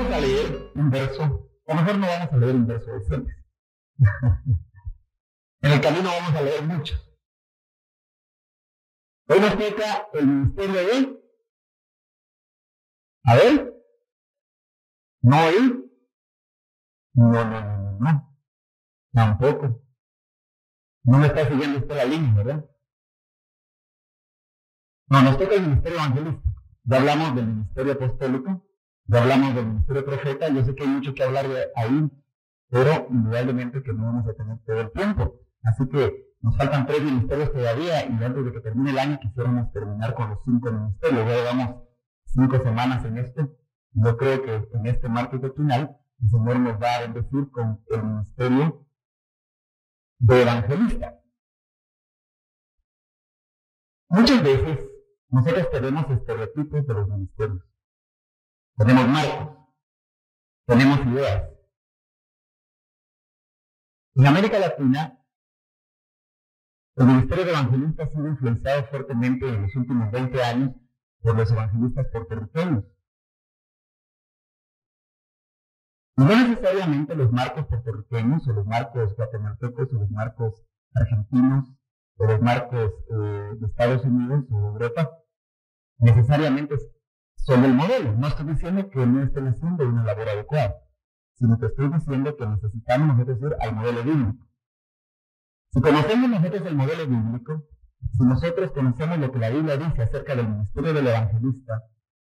vamos a leer un verso, o mejor no vamos a leer un verso de siempre. En el camino vamos a leer muchos. Hoy nos toca el ministerio de Abel. No él. No. Tampoco. No me está siguiendo usted la línea, ¿verdad? No, nos toca el ministerio evangelístico. Ya hablamos del ministerio apostólico, ya hablamos del ministerio profeta. Yo sé que hay mucho que hablar de ahí, pero indudablemente que no vamos a tener todo el tiempo. Así que nos faltan 3 ministerios todavía, y antes de que termine el año quisiéramos terminar con los 5 ministerios. Ya llevamos 5 semanas en esto. Yo creo que en este martes de final el Señor nos va a bendecir con el ministerio de evangelista. Muchas veces nosotros tenemos estereotipos de los ministerios. Tenemos marcos, tenemos ideas. En América Latina, el ministerio de evangelistas ha sido influenciado fuertemente en los últimos 20 años por los evangelistas puertorriqueños. Y no necesariamente los marcos puertorriqueños, o los marcos guatemaltecos, o los marcos argentinos, o los marcos de Estados Unidos o de Europa, necesariamente son el modelo. No estoy diciendo que no estén haciendo una labor adecuada, sino que estoy diciendo que necesitamos nosotros ir al modelo bíblico. Si conocemos nosotros el modelo bíblico, si nosotros conocemos lo que la Biblia dice acerca del ministerio del evangelista,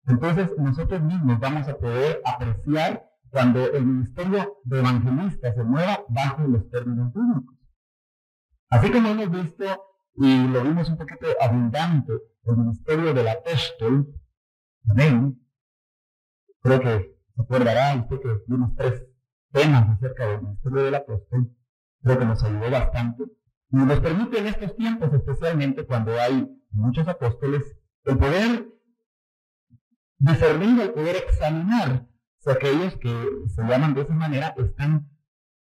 entonces nosotros mismos vamos a poder apreciar cuando el ministerio de evangelista se mueva bajo los términos bíblicos. Así como hemos visto, y lo vimos un poquito abundante, el ministerio del apóstol, amén. Creo que se acordará usted que vimos 3 temas acerca del ministerio del apóstol. Creo que nos ayudó bastante. Y nos permite en estos tiempos, especialmente cuando hay muchos apóstoles, el poder discernir, el poder examinar si aquellos que se llaman de esa manera están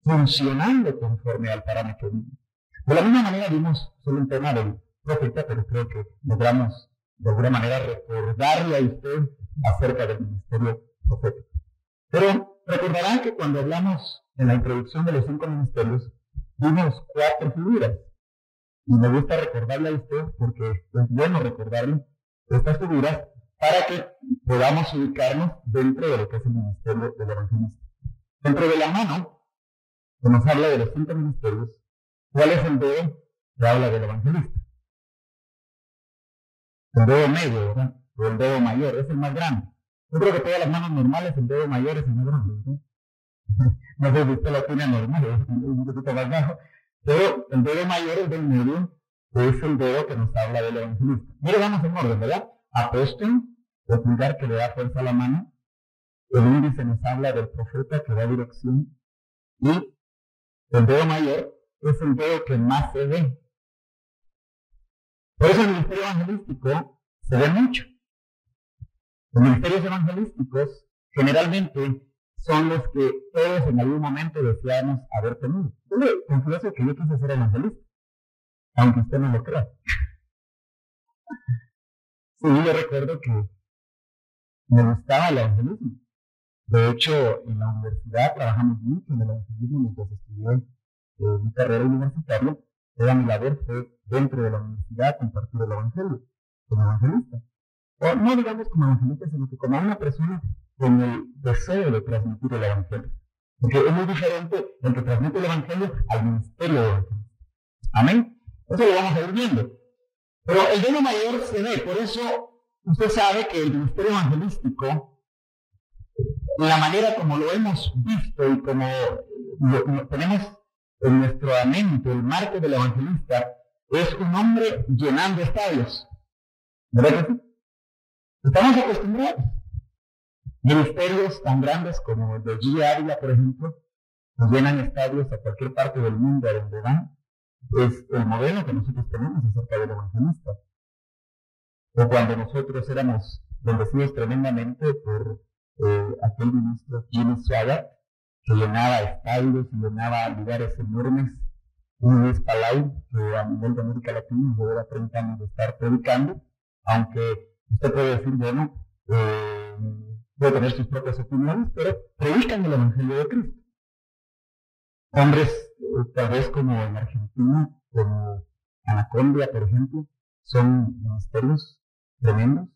funcionando conforme al parámetro bíblico. De la misma manera vimos solo un tema del profeta, pero creo que logramos de alguna manera recordarle a usted acerca del ministerio profético. Pero recordarán que cuando hablamos en la introducción de los 5 ministerios, vimos 4 figuras. Y me gusta recordarle a usted porque es bueno recordarle estas figuras para que podamos ubicarnos dentro de lo que es el ministerio del evangelista. Dentro de la mano, que nos habla de los 5 ministerios, ¿cuál es el dedo que habla del evangelista? El dedo medio, ¿verdad? O el dedo mayor, es el más grande. Yo creo que todas las manos normales, el dedo mayor es el más grande, ¿no? No sé si usted lo tiene normal, es un poquito más bajo, pero el dedo mayor, el del medio, es el dedo que nos habla del evangelista. Mire, vamos en orden, ¿verdad? Apóstol, el pulgar que le da fuerza a la mano. El índice nos habla del profeta que da dirección. Y el dedo mayor es el dedo que más se ve. Por eso el ministerio evangelístico se ve mucho. Los ministerios evangelísticos generalmente son los que todos en algún momento deseamos haber tenido. Yo le confieso que yo quise ser evangelista, aunque usted no lo crea. Sí, yo recuerdo que me gustaba el evangelismo. De hecho, en la universidad trabajamos mucho en el evangelismo mientras estudié mi carrera universitaria. Toda mi labor fue dentro de la universidad compartir el evangelio como evangelista. O no digamos como evangelista, sino que como una persona con el deseo de transmitir el evangelio. Porque es muy diferente el que transmite el evangelio al ministerio del evangelio. Amén. Eso lo vamos a ir viendo. Pero el dedo mayor se ve, por eso usted sabe que el ministerio evangelístico, la manera como lo hemos visto y como lo tenemos en nuestra mente, el marco del evangelista, es un hombre llenando estadios. ¿Verdad que sí? Estamos acostumbrados. Ministerios tan grandes como el de G. Ávila, por ejemplo, nos llenan estadios a cualquier parte del mundo a donde van. Es el modelo que nosotros tenemos acerca del evangelista. O cuando nosotros éramos bendecidos tremendamente por aquel ministro Jimmy Swaggart, que llenaba estadios y llenaba lugares enormes. Un Luis Palau, que a nivel de América Latina lleva 30 años de estar predicando, aunque usted puede decir, bueno, puede tener sus propias opiniones, pero predican el Evangelio de Cristo. Hombres, tal vez como en Argentina, como Anacondia, por ejemplo, son ministerios tremendos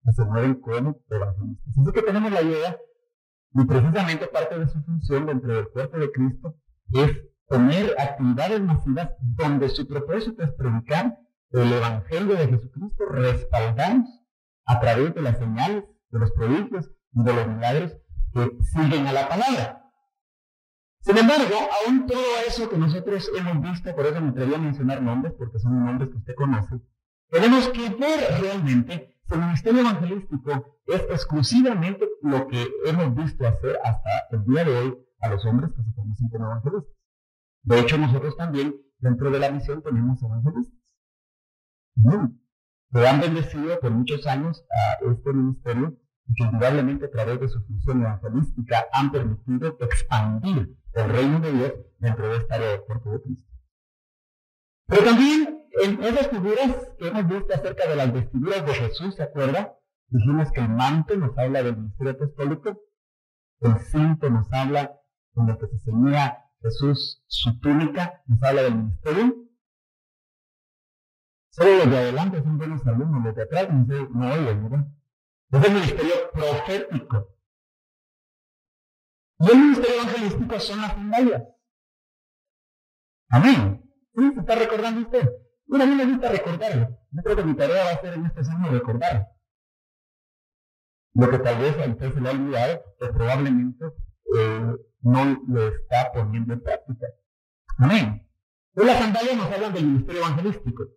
que se mueven como evangelistas. Así que tenemos la idea, y precisamente parte de su función dentro del cuerpo de Cristo es tener actividades masivas donde su propósito es predicar el Evangelio de Jesucristo, respaldados a través de las señales, de los prodigios y de los milagros que siguen a la palabra. Sin embargo, aún todo eso que nosotros hemos visto, por eso me atreví a mencionar nombres, porque son nombres que usted conoce, tenemos que ver realmente si el ministerio evangelístico es exclusivamente lo que hemos visto hacer hasta el día de hoy a los hombres que se conocen como evangelistas. De hecho, nosotros también, dentro de la misión, tenemos evangelistas. Que han bendecido por muchos años a este ministerio y que indudablemente a través de su función evangelística han permitido expandir el reino de Dios dentro de esta área del cuerpo de Cristo. Pero también en esas figuras que hemos visto acerca de las vestiduras de Jesús, ¿se acuerda? Dijimos que el manto nos habla del ministerio apostólico, el cinto nos habla con el que se ceñía Jesús su túnica, nos habla del ministerio. Solo los de adelante son buenos alumnos, los de atrás no oyen, ¿verdad? Es el ministerio profético. Y el ministerio evangelístico son las sandalias. Amén. ¿Sí? ¿Se está recordando usted? Bueno, a mí me gusta recordarlo. Yo creo que mi tarea va a ser en este año recordarlo. Lo que tal vez a usted se le ha olvidado, pues probablemente no lo está poniendo en práctica. Amén. Pues las sandalias nos hablan del ministerio evangelístico.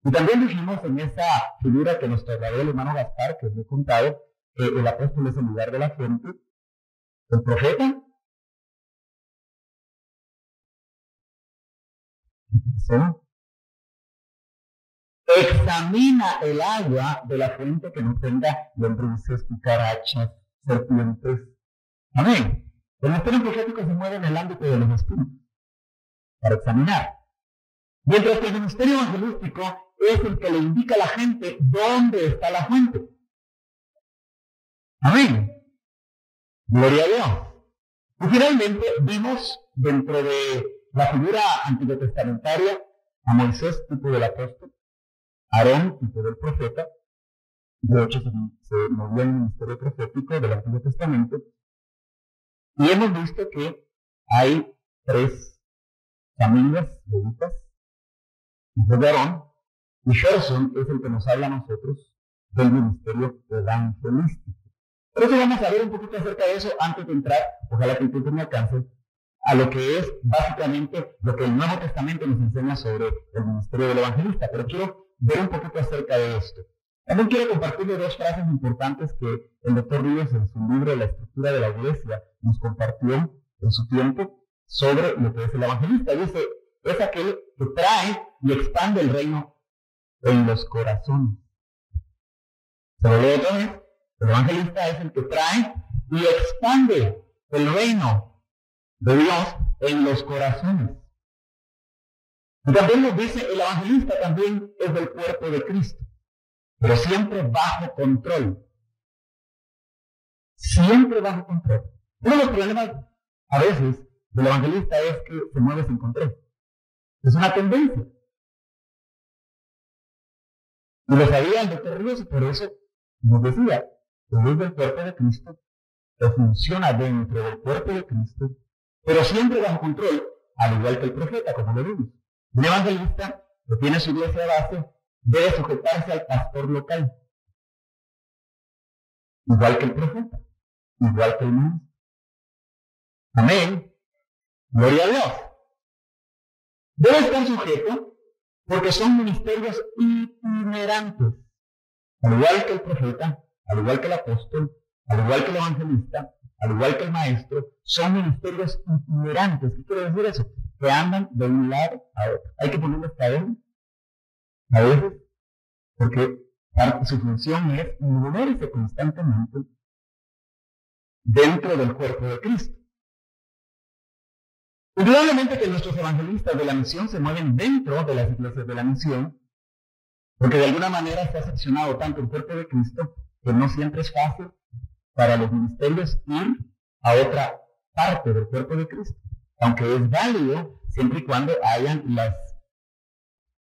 Y también dijimos en esa figura que nos trasladó el hermano Gaspar, que os he contado, que el apóstol es el lugar de la gente, el profeta, ¿sí? Examina el agua de la fuente que no tenga lombrices, cucarachas, serpientes. Amén. El ministerio profético se mueve en el ámbito de los espíritus para examinar. Mientras que el ministerio evangelístico es el que le indica a la gente dónde está la fuente. Amén. Gloria a Dios. Y finalmente vimos dentro de la figura antitestamentaria a Moisés, tipo del apóstol, Aarón, tipo del profeta. De hecho, se movió en el ministerio profético del Antiguo Testamento. Y hemos visto que hay 3 familias levitas, hijos de Aarón, y Gerson es el que nos habla a nosotros del ministerio evangelístico. Por eso vamos a ver un poquito acerca de eso antes de entrar, ojalá que el tiempo me alcance, a lo que es básicamente lo que el Nuevo Testamento nos enseña sobre el ministerio del evangelista. Pero quiero ver un poquito acerca de esto. También quiero compartirle 2 frases importantes que el doctor Ríos en su libro La estructura de la iglesia nos compartió en su tiempo sobre lo que es el evangelista. Dice, es aquel que trae y expande el reino en los corazones. Se lo leo otra vez. El evangelista es el que trae y expande el reino de Dios en los corazones. Y también nos dice, el evangelista también es del cuerpo de Cristo, pero siempre bajo control. Siempre bajo control. Uno de los problemas a veces del evangelista es que se mueve sin control. Es una tendencia. Y lo sabía el doctor Ríos, y por eso nos decía, que es del cuerpo de Cristo, que funciona dentro del cuerpo de Cristo, pero siempre bajo control, al igual que el profeta, como lo vimos. Un evangelista que tiene su iglesia de base debe sujetarse al pastor local, igual que el profeta, igual que el maestro. Amén. Gloria a Dios. Debe estar sujeto porque son ministerios itinerantes, al igual que el profeta, al igual que el apóstol, al igual que el evangelista, al igual que el maestro, son ministerios itinerantes. ¿Qué quiere decir eso? Que andan de un lado a otro. Hay que ponerles cadena a veces, porque su función es moverse constantemente dentro del cuerpo de Cristo. Indudablemente que nuestros evangelistas de la misión se mueven dentro de las iglesias de la misión, porque de alguna manera se ha seccionado tanto el cuerpo de Cristo que no siempre es fácil para los ministerios ir a otra parte del cuerpo de Cristo, aunque es válido siempre y cuando hayan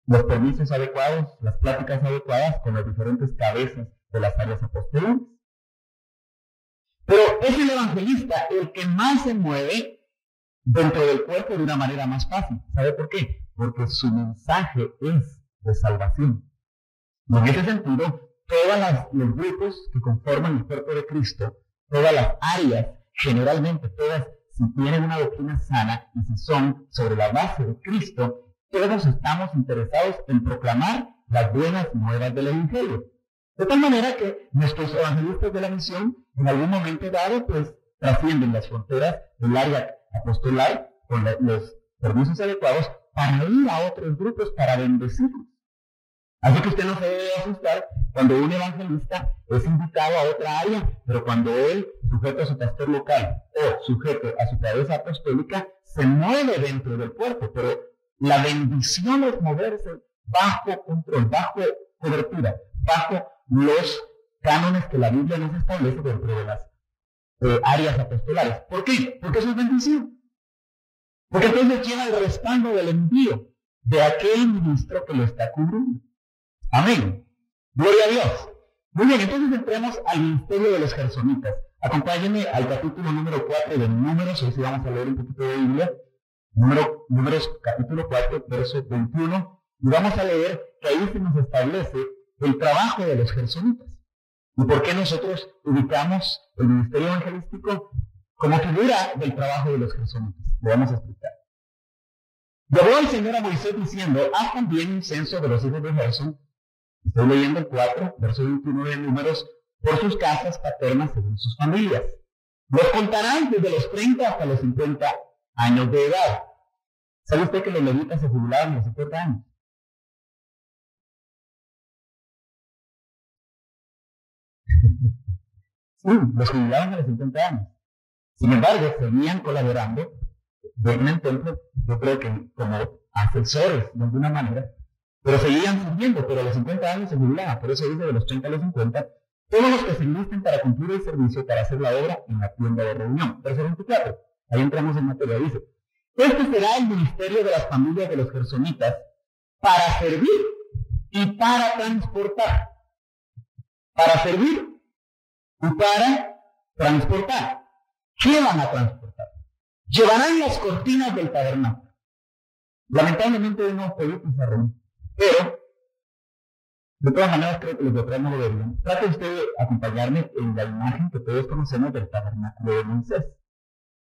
los permisos adecuados, las pláticas adecuadas con las diferentes cabezas de las áreas apostolares. Pero es el evangelista el que más se mueve dentro del cuerpo de una manera más fácil. ¿Sabe por qué? Porque su mensaje es de salvación. Y en ese sentido, todos los grupos que conforman el cuerpo de Cristo, todas las áreas, generalmente todas, si tienen una doctrina sana y si son sobre la base de Cristo, todos estamos interesados en proclamar las buenas nuevas del Evangelio. De tal manera que nuestros evangelistas de la misión, en algún momento dado, pues trascienden las fronteras del área apostolar con los permisos adecuados para ir a otros grupos para bendecirlos. Así que usted no se debe asustar cuando un evangelista es invitado a otra área, pero cuando él, sujeto a su pastor local o sujeto a su cabeza apostólica, se mueve dentro del cuerpo. Pero la bendición es moverse bajo control, bajo cobertura, bajo los cánones que la Biblia nos establece dentro de las áreas apostolares. ¿Por qué? Porque eso es bendición. Porque entonces lleva el respaldo del envío de aquel ministro que lo está cubriendo. Amén. Gloria a Dios. Muy bien, entonces entremos al ministerio de los gersonitas. Acompáñenme al capítulo número 4 de Números. Hoy sí vamos a leer un poquito de Biblia. Números capítulo 4, verso 21. Y vamos a leer que ahí se nos establece el trabajo de los gersonitas. ¿Y por qué nosotros ubicamos el ministerio evangelístico como figura del trabajo de los gersonitas? Lo vamos a explicar. Y habló el Señor a Moisés diciendo: haz también un censo de los hijos de Gersón. Estoy leyendo el 4, verso 21 de Números, por sus casas paternas según sus familias. Los contarán desde los 30 hasta los 50 años de edad. ¿Sabe usted que los levitas se jubilaban a los 50 años? Sí, los jubilaban a los 50 años. Sin embargo, seguían colaborando en el templo, yo creo que como asesores de alguna manera, pero seguían sirviendo, pero a los 50 años se jubilaban. Por eso dice de los 30 a los 50, todos los que se enlisten para cumplir el servicio para hacer la obra en la tienda de reunión. Verso 24, ahí entramos en materia, dice: este será el ministerio de las familias de los gersonitas para servir y para transportar. Para servir y para transportar. ¿Qué van a transportar? Llevarán las cortinas del tabernáculo. Lamentablemente hoy no hemos podido pizarrón, pero de todas maneras creo que los de atrás no lo verían. Trate usted de acompañarme en la imagen que todos conocemos del tabernáculo de Moisés.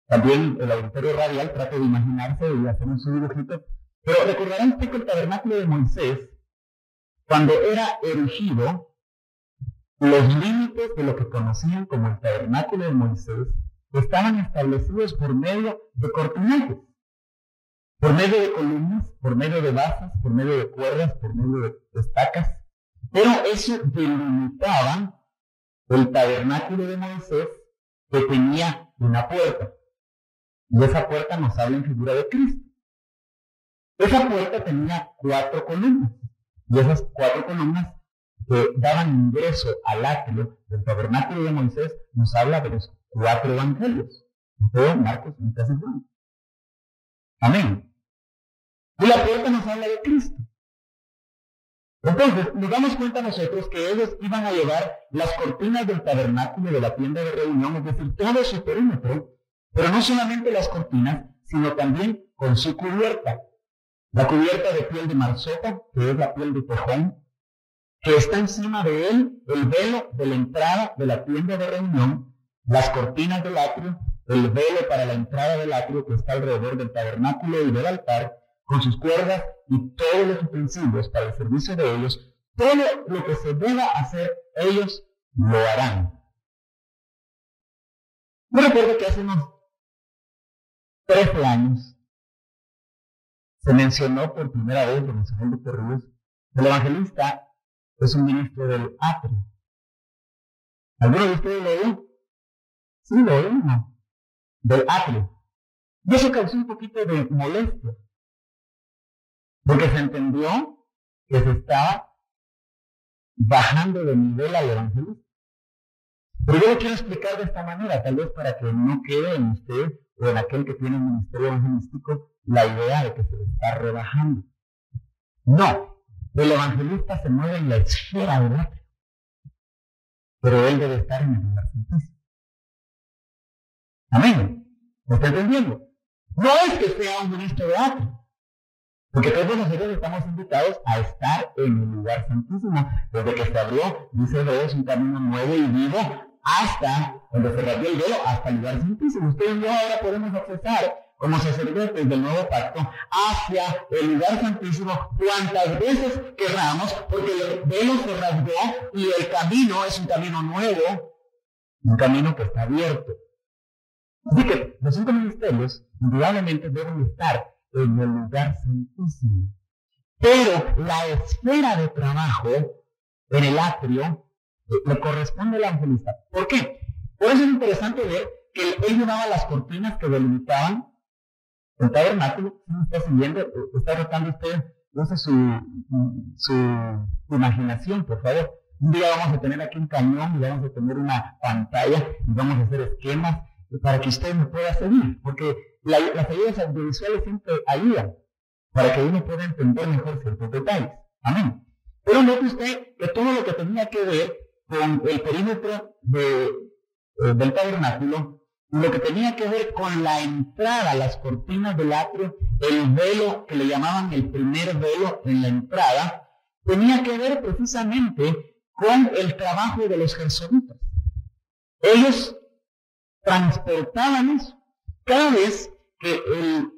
También el auditorio radial trate de imaginarse y hacer un su dibujito. Pero recordarán usted que el tabernáculo de Moisés, cuando era erigido, los límites de lo que conocían como el tabernáculo de Moisés estaban establecidos por medio de cortinajes, por medio de columnas, por medio de basas, por medio de cuerdas, por medio de estacas. Pero eso delimitaba el tabernáculo de Moisés, que tenía una puerta. Y esa puerta nos habla en figura de Cristo. Esa puerta tenía 4 columnas. Y esas 4 columnas que daban ingreso al atrio del tabernáculo de Moisés nos habla de los 4 evangelios: Mateo, Marcos, Lucas y Juan. Amén. Y la puerta nos habla de Cristo. Entonces, nos damos cuenta nosotros que ellos iban a llevar las cortinas del tabernáculo, de la tienda de reunión, es decir, todo su perímetro, pero no solamente las cortinas, sino también con su cubierta. La cubierta de piel de marsota, que es la piel de tejón, que está encima de él, el velo de la entrada de la tienda de reunión, las cortinas del atrio, el velo para la entrada del atrio que está alrededor del tabernáculo y del altar, con sus cuerdas y todos los utensilios para el servicio de ellos. Todo lo que se deba hacer, ellos lo harán. Yo recuerdo que hace unos 13 años se mencionó por primera vez, lo mencionó el Dr. Ríos, el evangelista es un ministro del atrio. ¿Alguno de ustedes lo oyó? Sí, lo oyó, ¿no? Del atrio. Y eso causó un poquito de molestia, porque se entendió que se estaba bajando de nivel al evangelista. Pero yo lo quiero explicar de esta manera, tal vez para que no quede en usted o en aquel que tiene un ministerio evangelístico la idea de que se le está rebajando. No, el evangelista se mueve en la esfera del atrio, pero él debe estar en el lugar santísimo. Amén. ¿Me está entendiendo? No es que sea un ministro de atrio, porque todos nosotros estamos invitados a estar en el lugar santísimo. Desde que se abrió, dice Hebreos, un camino nuevo y vivo, hasta donde se rompió el velo, hasta el lugar santísimo. Usted y yo ahora podemos accesar como sacerdotes del nuevo pacto hacia el lugar santísimo cuantas veces querramos, porque el velo se rasgó y el camino es un camino nuevo, un camino que está abierto. Así que los 5 ministerios indudablemente deben estar en el lugar santísimo. Pero la esfera de trabajo en el atrio le corresponde al evangelista. ¿Por qué? Por eso es interesante ver que él llevaba las cortinas que delimitaban el tabernáculo. ¿Sí me está siguiendo? Está rotando usted, use su imaginación, por favor. Un día vamos a tener aquí un cañón y vamos a tener una pantalla y vamos a hacer esquemas para que usted me pueda seguir, porque las ayudas audiovisuales siempre ayudan para que uno pueda entender mejor ciertos detalles. Amén. Pero note usted que todo lo que tenía que ver con el perímetro del tabernáculo, lo que tenía que ver con la entrada, las cortinas del atrio, el velo que le llamaban el primer velo en la entrada, tenía que ver precisamente con el trabajo de los gersonitas. Ellos transportaban eso. Cada vez que el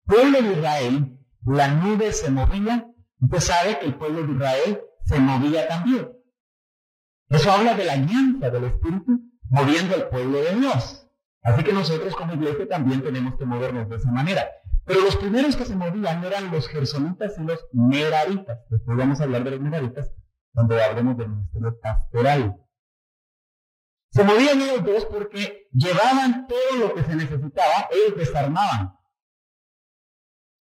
pueblo de Israel, la nube se movía, usted sabe que el pueblo de Israel se movía también. Eso habla de la alianza del Espíritu moviendo al pueblo de Dios. Así que nosotros como iglesia también tenemos que movernos de esa manera. Pero los primeros que se movían eran los gersonitas y los meraritas. Después vamos a hablar de los meraritas cuando hablemos del ministerio pastoral. Se movían ellos dos porque llevaban todo lo que se necesitaba, ellos desarmaban.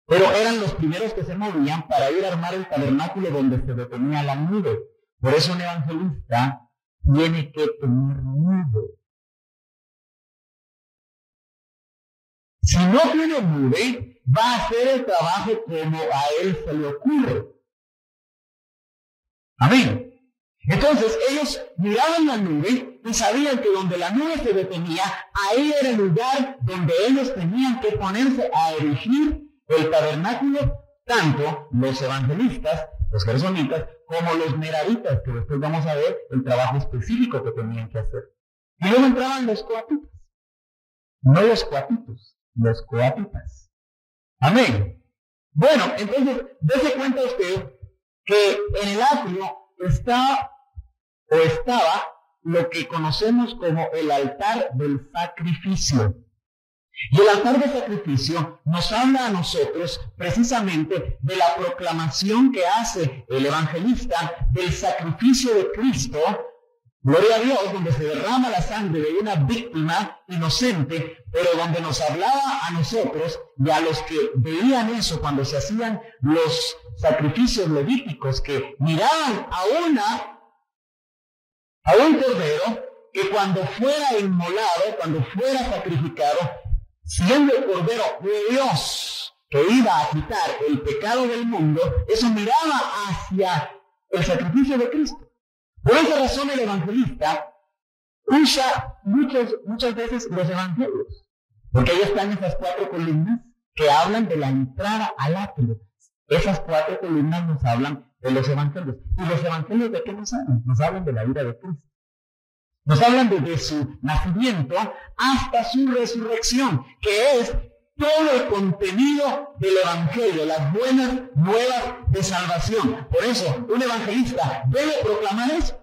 Pero eran los primeros que se movían para ir a armar el tabernáculo donde se detenía la nube. Por eso un evangelista tiene que tener nube. Si no tiene nube, va a hacer el trabajo como a él se le ocurre. Amén. Entonces ellos miraban la nube y sabían que donde la nube se detenía, ahí era el lugar donde ellos tenían que ponerse a erigir el tabernáculo, tanto los evangelistas, los gersonitas, como los meraritas, que después vamos a ver el trabajo específico que tenían que hacer. Y luego entraban los coatitas. No los coatitos, los coatitas. Amén. Bueno, entonces, dése cuenta usted que en el atrio estaba lo que conocemos como el altar del sacrificio. Y el altar del sacrificio nos habla a nosotros precisamente de la proclamación que hace el evangelista del sacrificio de Cristo, gloria a Dios, donde se derrama la sangre de una víctima inocente, pero donde nos hablaba a nosotros y a los que veían eso cuando se hacían los sacrificios levíticos, que miraban a un cordero que cuando fuera inmolado, cuando fuera sacrificado, siendo el cordero de Dios que iba a quitar el pecado del mundo, eso miraba hacia el sacrificio de Cristo. Por esa razón el evangelista usa muchas veces los evangelios, porque ahí están esas 4 columnas que hablan de la entrada al atrio. Esas 4 columnas nos hablan de los evangelios. ¿Y los evangelios de qué nos hablan? Nos hablan de la vida de Cristo. Nos hablan desde su nacimiento hasta su resurrección, que es todo el contenido del evangelio, las buenas nuevas de salvación. Por eso, un evangelista debe proclamar eso.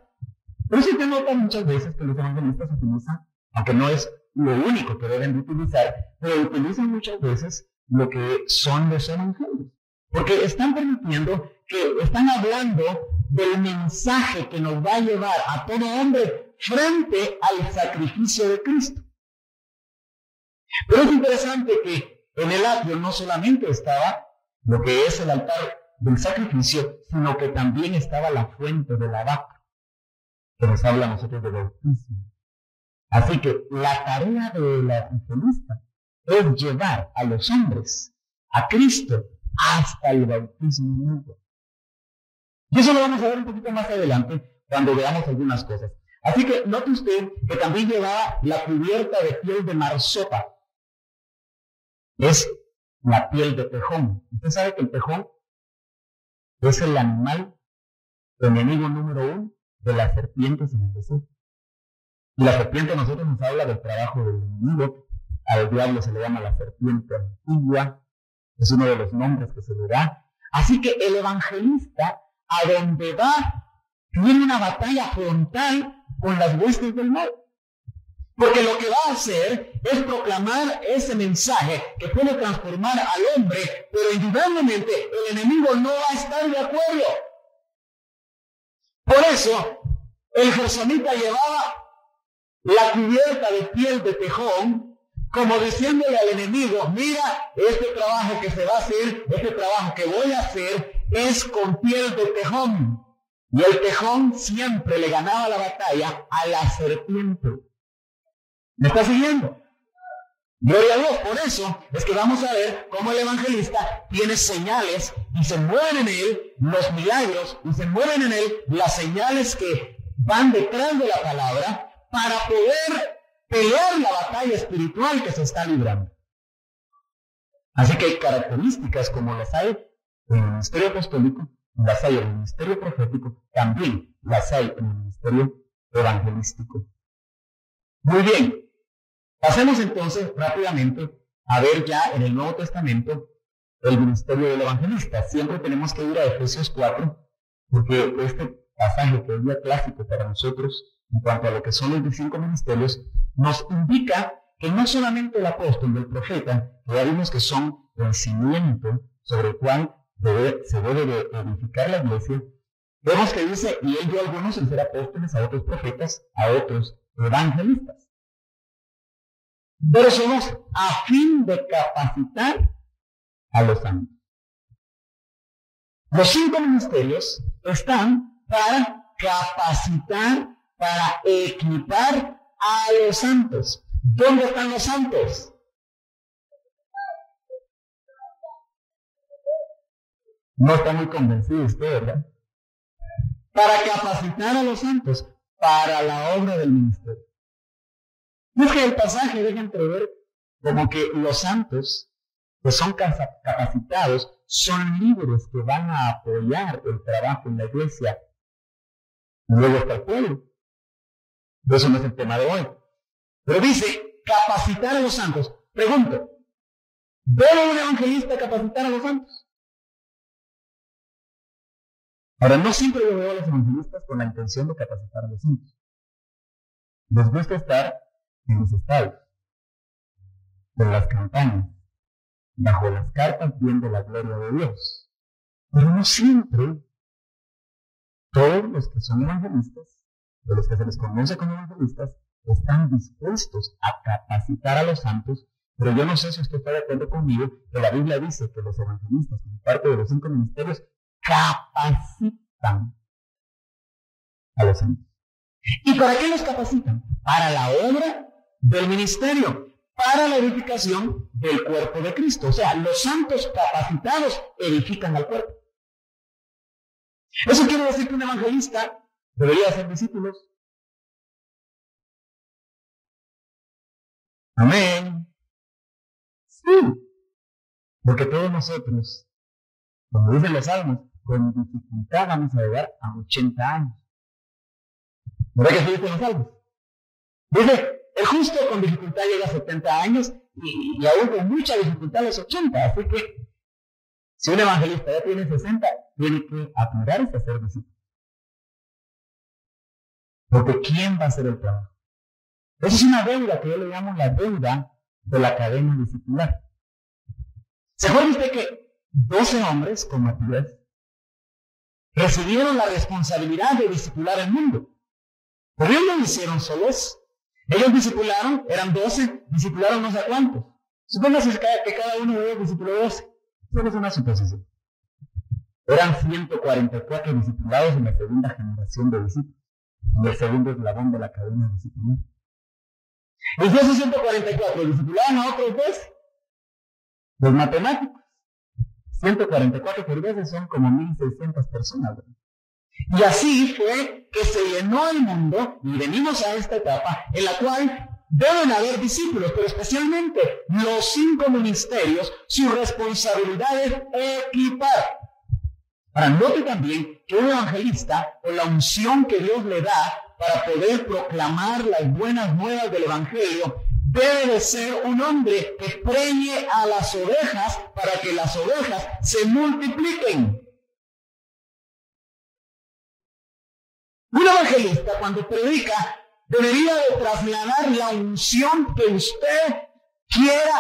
Por eso te nota muchas veces que los evangelistas utilizan, aunque no es lo único que deben de utilizar, pero utilizan muchas veces lo que son los evangelios. Porque están permitiendo que están hablando del mensaje que nos va a llevar a todo hombre frente al sacrificio de Cristo. Pero es interesante que en el atrio no solamente estaba lo que es el altar del sacrificio, sino que también estaba la fuente de la vaca, que nos habla a nosotros del bautismo. Así que la tarea de la evangelista es llevar a los hombres a Cristo hasta el bautismo en agua. Y eso lo vamos a ver un poquito más adelante cuando veamos algunas cosas. Así que note usted que también llevaba la cubierta de piel de marsopa. Es la piel de tejón. Usted sabe que el tejón es el animal enemigo número 1 de las serpientes en el desierto. Y la serpiente a nosotros nos habla del trabajo del enemigo. Al diablo se le llama la serpiente antigua. Es uno de los nombres que se le da. Así que el evangelista, a donde va, tiene una batalla frontal con las huestes del mal. Porque lo que va a hacer es proclamar ese mensaje que puede transformar al hombre, pero indudablemente el enemigo no va a estar de acuerdo. Por eso, el gersonita llevaba la cubierta de piel de tejón, como diciéndole al enemigo, mira, este trabajo que se va a hacer, este trabajo que voy a hacer, es con piel de tejón. Y el tejón siempre le ganaba la batalla a la serpiente. ¿Me está siguiendo? Gloria a Dios. Por eso es que vamos a ver cómo el evangelista tiene señales y se mueven en él los milagros y se mueven en él las señales que van detrás de la palabra para poder pelear la batalla espiritual que se está librando. Así que hay características como las hay en el ministerio apostólico, las hay en el ministerio profético, también las hay en el ministerio evangelístico. Muy bien. Pasemos entonces rápidamente a ver ya en el Nuevo Testamento el ministerio del evangelista. Siempre tenemos que ir a Efesios 4, porque este pasaje que es ya clásico para nosotros en cuanto a lo que son los 5 ministerios, nos indica que no solamente el apóstol y el profeta, que ya vimos que son el cimiento sobre el cual se debe de edificar la iglesia, vemos que dice, y él dio a algunos en ser apóstoles, a otros profetas, a otros evangelistas. Pero somos a fin de capacitar a los santos. Los 5 ministerios están para capacitar, para equipar a los santos. ¿Dónde están los santos? No está muy convencido usted, ¿verdad? Para capacitar a los santos para la obra del ministerio. Es que el pasaje deja entrever como que los santos que son capacitados son líderes que van a apoyar el trabajo en la iglesia. Y luego está el pueblo. De eso no es el tema de hoy. Pero dice, capacitar a los santos. Pregunto, ¿debe un evangelista capacitar a los santos? Ahora, no siempre yo veo a los evangelistas con la intención de capacitar a los santos. Les gusta estar en los estadios, en las campañas, bajo las carpas viendo la gloria de Dios. Pero no siempre todos los que son evangelistas, de los que se les conoce como evangelistas, están dispuestos a capacitar a los santos. Pero yo no sé si usted está de acuerdo conmigo que la Biblia dice que los evangelistas, como parte de los 5 ministerios, capacitan a los santos. ¿Y para qué los capacitan? Para la obra del ministerio, para la edificación del cuerpo de Cristo. O sea, los santos capacitados edifican al cuerpo. Eso quiere decir que un evangelista debería hacer discípulos. Amén. Sí. Porque todos nosotros, como dicen los salmos, con dificultad vamos a llegar a 80 años. ¿Verdad que sí dicen los salmos? Dice, el justo con dificultad llega a 70 años y aún con mucha dificultad a los 80. Así que, si un evangelista ya tiene 60, tiene que apurarse a hacer discípulos. Porque ¿quién va a hacer el trabajo? Esa es una deuda que yo le llamo la deuda de la cadena discipular. ¿Se acuerda usted que 12 hombres con Matías recibieron la responsabilidad de discipular el mundo? Pero ellos no lo hicieron solos. Ellos discipularon, eran 12, discipularon no sé cuántos. Supóngase que cada uno de ellos discipuló 12. Eso es una suposición. Eran 144 discipulados en la segunda generación de discípulos, en el segundo eslabón de la cadena discipular. En Jesús 144, discipulaban a otros dos, los matemáticos. 144 por veces son como 1.600 personas. Y así fue que se llenó el mundo y venimos a esta etapa en la cual deben haber discípulos, pero especialmente los 5 ministerios, su responsabilidad es equipar. Ahora, note también que un evangelista, o la unción que Dios le da para poder proclamar las buenas nuevas del evangelio, debe de ser un hombre que preñe a las ovejas para que las ovejas se multipliquen. Un evangelista, cuando predica, debería de trasladar la unción que usted quiera.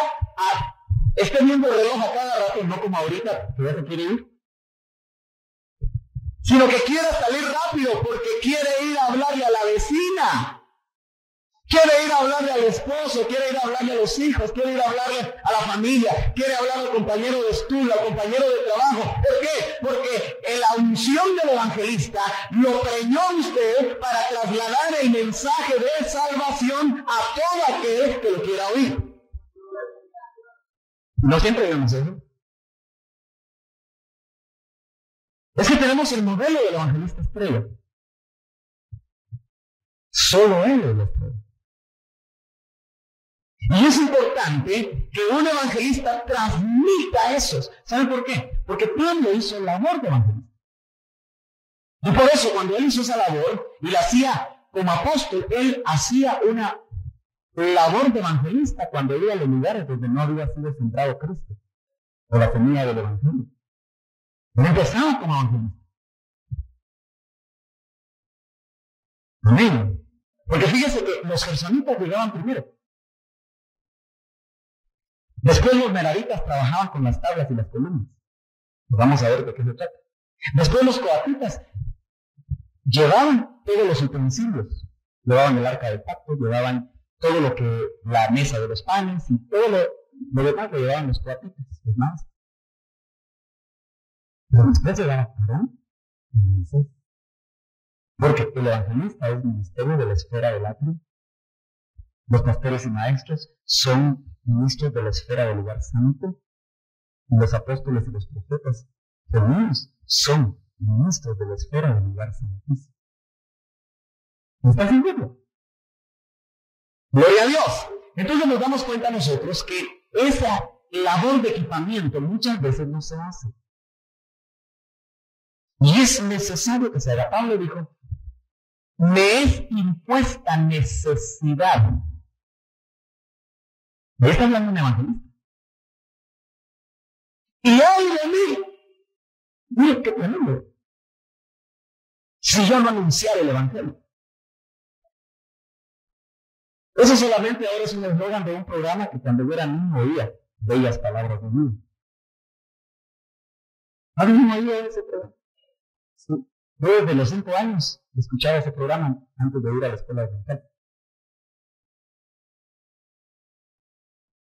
Esté viendo el reloj a cada rato, no como ahorita, que ya se quiere ir, sino que quiera salir rápido porque quiere ir a hablarle a la vecina, quiere ir a hablarle al esposo, quiere ir a hablarle a los hijos, quiere ir a hablarle a la familia, quiere hablar al compañero de estudio, al compañero de trabajo. ¿Por qué? Porque la unción del evangelista lo preñó a usted para trasladar el mensaje de salvación a todo aquel que lo quiera oír. No siempre vemos eso. Es que tenemos el modelo del evangelista estrella. Solo él es la estrella. Y es importante que un evangelista transmita eso. ¿Saben por qué? Porque Pablo hizo labor de evangelista. Y por eso cuando él hizo esa labor y la hacía como apóstol, él hacía una labor de evangelista cuando iba a los lugares donde no había sido sembrado Cristo o la semilla del evangelio. Él empezaba como evangelista. Amén. Porque fíjese que los gersonitas llegaban primero. Después los meraritas trabajaban con las tablas y las columnas. Vamos a ver de qué se trata. Después los coatitas llevaban todos los utensilios. Llevaban el arca del pacto, llevaban todo lo que, la mesa de los panes y todo lo demás lo llevaban los coatitas, los más. Pero después llegaba Aarón y Moisés. Porque el evangelista es ministerio de la esfera del atrio. Los pastores y maestros son ministros de la esfera del lugar santo. Y los apóstoles y los profetas reunidos son ministros de la esfera del lugar santísimo. ¿Me está sirviendo? ¡Gloria a Dios! Entonces nos damos cuenta nosotros que esa labor de equipamiento muchas veces no se hace. Y es necesario que se haga. Pablo dijo, me es impuesta necesidad. ¿De está hablando un evangelista? Y ay de mí, mire qué tremendo. Si yo no anunciara el evangelio. Eso solamente ahora es un eslogan de un programa que cuando yo era niño oía bellas palabras de mí. ¿Alguien oía ese programa? Sí. Yo desde los 5 años escuchaba ese programa antes de ir a la escuela de mental.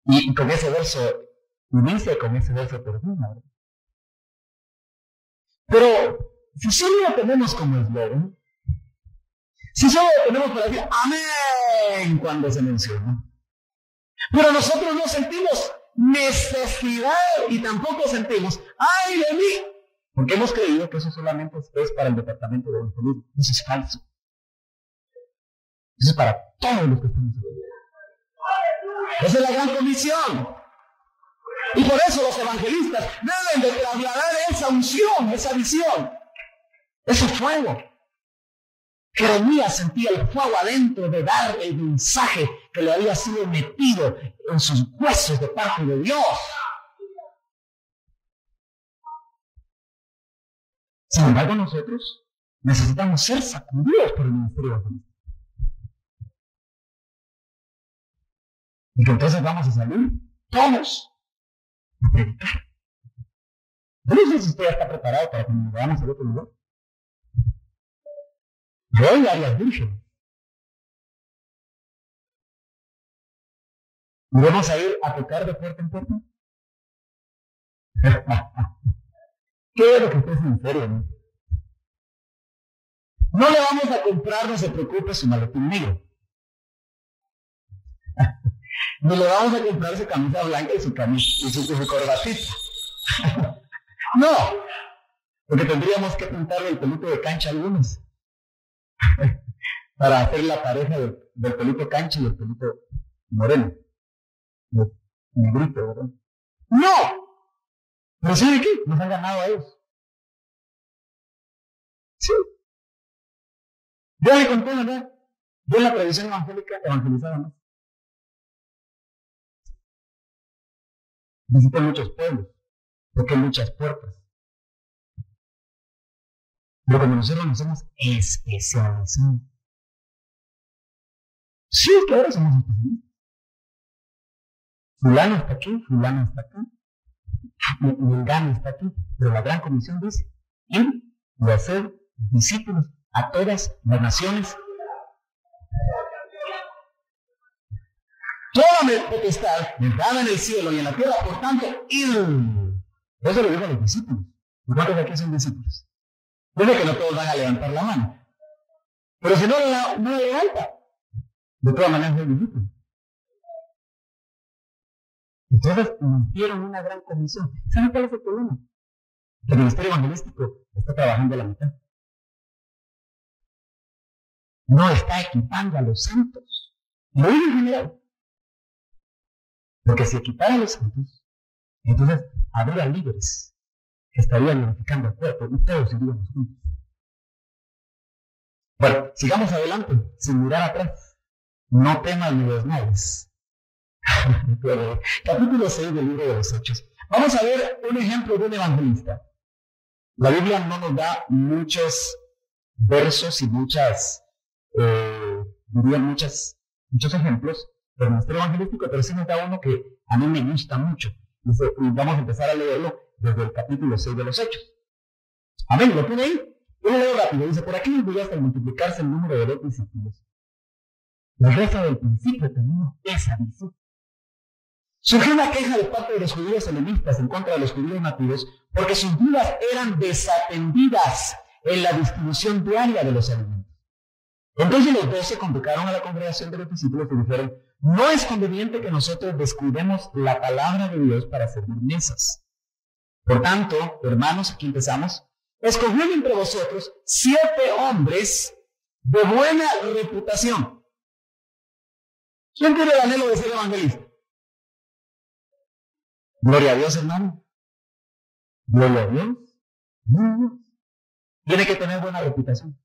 Y con ese verso, inicia con ese verso termina, ¿verdad? Pero si solo lo tenemos como eslogan, si solo lo tenemos para decir amén cuando se menciona, pero nosotros no sentimos necesidad y tampoco sentimos ay de mí, porque hemos creído que eso solamente es para el departamento de evangelismo. Eso es falso. Eso es para todos los que estamos aquí. Esa es la gran comisión. Y por eso los evangelistas deben de trasladar esa unción, esa visión, ese fuego. Jeremías sentía el fuego adentro de dar el mensaje que le había sido metido en sus huesos de parte de Dios. Sin embargo, nosotros necesitamos ser sacudidos por el ministerio evangelístico. Y que entonces vamos a salir todos a predicar. Yo no sé si usted ya está preparado para que nos vayamos al otro lugar. Yo hay áreas vírgenes. ¿Y vamos a ir a tocar de puerta en puerta? ¿Qué es lo que usted es sincero, no? No le vamos a comprar, no se preocupe, su maletín negro. Ni le vamos a comprar su camisa blanca y su corbatita. No, porque tendríamos que pintarle el pelito de cancha a algunos para hacer la pareja del pelito cancha y el pelito moreno, negrito, ¿verdad? ¡No! ¿Pero sabe qué? Nos han ganado a ellos. Sí. Yo le conté, ¿verdad? Yo en la tradición evangélica evangelizaba más. Visité muchos pueblos, toqué muchas puertas. Pero como nosotros nos hemos especializado. Sí, es que ahora somos especialistas. Fulano está aquí, fulano está acá. Mengano está aquí. Pero la gran comisión dice, ir y hacer discípulos a todas las naciones. Toda potestad me dada en el cielo y en la tierra, por tanto, ir. Eso lo digo a los discípulos. ¿Y cuántos de aquí son discípulos? Yo sé que no todos van a levantar la mano. Pero si no la levanta, de todas maneras es discípulo. Entonces nos dieron una gran comisión. ¿Saben cuál es el problema? El ministerio evangelístico está trabajando a la mitad. No está equipando a los santos. Lo digo en general. Porque si equipara a los santos, entonces habría líderes que estarían glorificando al cuerpo y todos iríamos juntos. Bueno, sigamos adelante, sin mirar atrás. No temas ni desmayes. Capítulo 6 del libro de los Hechos. Vamos a ver un ejemplo de un evangelista. La Biblia no nos da muchos versos y muchos ejemplos del ministerio evangelístico, pero sí nos da uno que a mí me gusta mucho. Y vamos a empezar a leerlo desde el capítulo 6 de los Hechos. Amén, ¿lo tiene ahí? Yo lo leo rápido. Dice, por aquí disminuyó hasta multiplicarse el número de los discípulos. La iglesia del principio tenía esa visión. Surgió una queja de parte de los judíos helenistas en contra de los judíos nativos porque sus vidas eran desatendidas en la distribución diaria de los alimentos. Entonces los 12 convocaron a la congregación de los discípulos y dijeron, no es conveniente que nosotros descuidemos la palabra de Dios para servir mesas. Por tanto, hermanos, aquí empezamos, escogid entre vosotros 7 hombres de buena reputación. ¿Quién tiene el anhelo de ser evangelista? Gloria a Dios, hermano. Gloria a Dios. Tiene que tener buena reputación.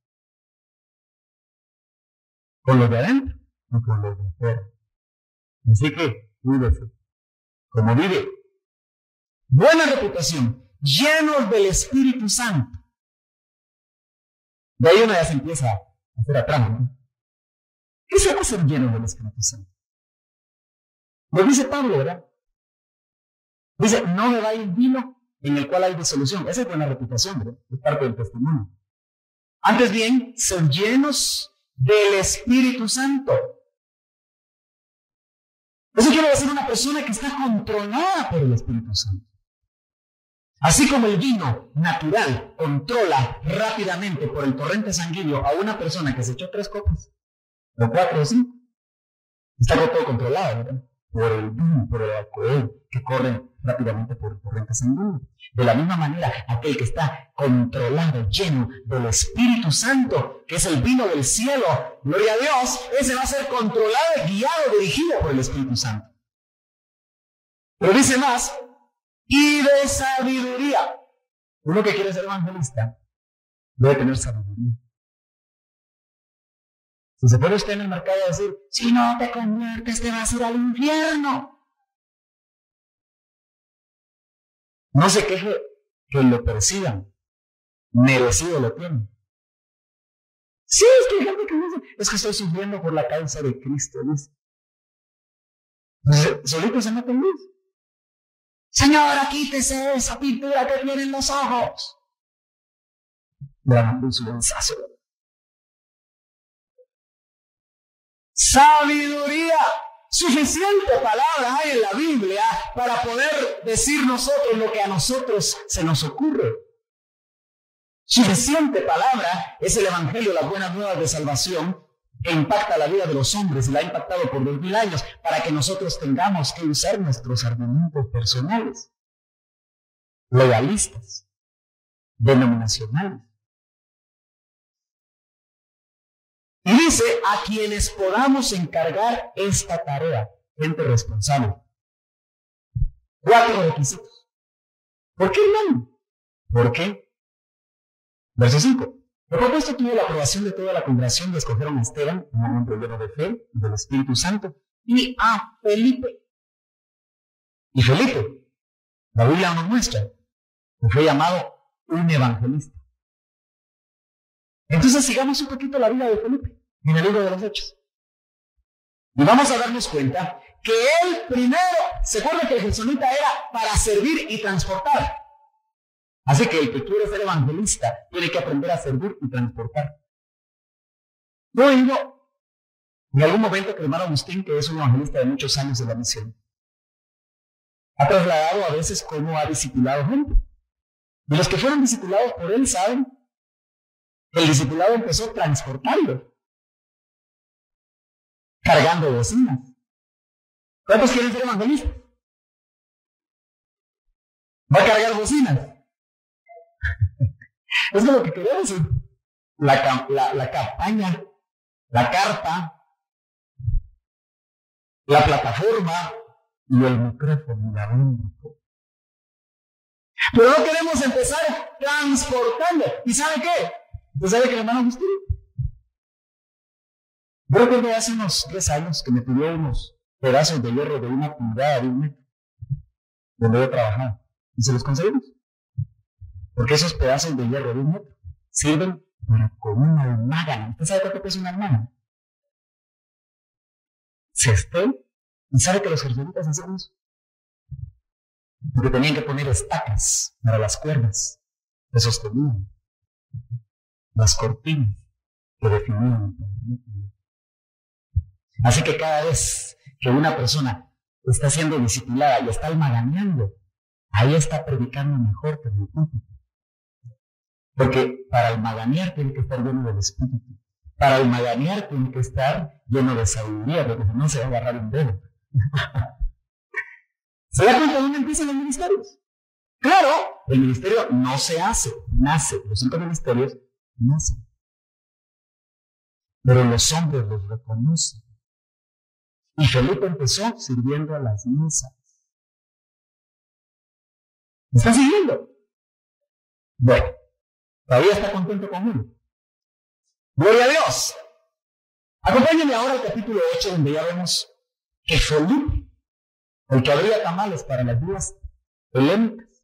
Con los de adentro y con los de afuera. Así que, cuídese. Como vive. Buena reputación. Llenos del Espíritu Santo. De ahí uno ya se empieza a hacer atrás, ¿no? ¿Qué se va a ser lleno del Espíritu Santo? Lo dice Pablo, ¿verdad? Dice, no bebáis vino en el cual hay disolución. Esa es buena reputación, ¿verdad? Es parte del testimonio. Antes bien, ser llenos del Espíritu Santo. Eso quiere decir una persona que está controlada por el Espíritu Santo. Así como el vino natural controla rápidamente por el torrente sanguíneo a una persona que se echó 3 copas, o 4 o 5, está todo controlado, ¿verdad? Por el vino, por el alcohol, que corren rápidamente por el torrente sanguíneo. De la misma manera, aquel que está controlado, lleno del Espíritu Santo, que es el vino del cielo, gloria a Dios, ese va a ser controlado, guiado, dirigido por el Espíritu Santo. Pero dice más, y de sabiduría. Uno que quiere ser evangelista debe tener sabiduría. Si se pone usted en el mercado a decir, si no te conviertes te vas a ir al infierno, no se queje que lo persigan, merecido lo tiene. Sí, es que hay gente que dice, es que estoy sufriendo por la causa de Cristo, dice. Entonces, solito se mete en luz. Señora, quítese esa pintura que tiene en los ojos. Le dan un subensazo. Sabiduría. Suficiente palabra hay en la Biblia para poder decir nosotros lo que a nosotros se nos ocurre. Suficiente palabra es el Evangelio, las buenas nuevas de salvación, que impacta la vida de los hombres y la ha impactado por 2000 años para que nosotros tengamos que usar nuestros argumentos personales, legalistas, denominacionales. Y dice, a quienes podamos encargar esta tarea, gente responsable. 4 requisitos. ¿Por qué, hermano? ¿Por qué? Verso 5. El propuesto tuvo la aprobación de toda la congregación y escogieron a Esteban, un hombre lleno de fe y del Espíritu Santo, y a Felipe. Y Felipe, la Biblia nos muestra, que fue llamado un evangelista. Entonces sigamos un poquito la vida de Felipe en el libro de los Hechos. Y vamos a darnos cuenta que él primero, se acuerda que el jesuita era para servir y transportar. Así que el que quiere ser evangelista tiene que aprender a servir y transportar. Yo he oído en algún momento que el hermano Agustín, que es un evangelista de muchos años en la misión, ha trasladado a veces cómo ha discipulado gente. Y los que fueron discipulados por él saben que el discipulado empezó transportando, cargando bocinas. ¿Cuántos quieren ser evangelistas? ¿Va a cargar bocinas? Es lo que queremos. La campaña, la carta, la plataforma y el micrófono. Pero no queremos empezar transportando. ¿Y sabe qué? ¿Usted sabe que el hermano Agustín? Yo recuerdo hace unos 10 años que me pidió unos pedazos de hierro de 1 pulgada, de 1 metro, donde yo trabajaba. Y se los conseguimos. Porque esos pedazos de hierro de 1 metro sirven para con una almágana. ¿Usted sabe cuánto pesa una almágana? ¿Y sabe que los jesuitas hacían eso? Porque tenían que poner estacas para las cuerdas que sostenían, las cortinas que definían. Así que cada vez que una persona está siendo discipulada y está almaganeando, ahí está predicando mejor que en el púlpito. Porque para almaganear tiene que estar lleno del Espíritu. Para almaganear tiene que estar lleno de sabiduría, porque si no se va a agarrar un dedo. ¿Se da cuenta dónde empiezan los ministerios? Claro, el ministerio no se hace, nace. Los 5 ministerios nacen. Pero los hombres los reconocen. Y Felipe empezó sirviendo a las mesas. ¿Me está siguiendo? Bueno, todavía está contento conmigo. ¡Gloria a Dios! Acompáñenme ahora al capítulo 8, donde ya vemos que Felipe, el que abría tamales para las viudas helénicas,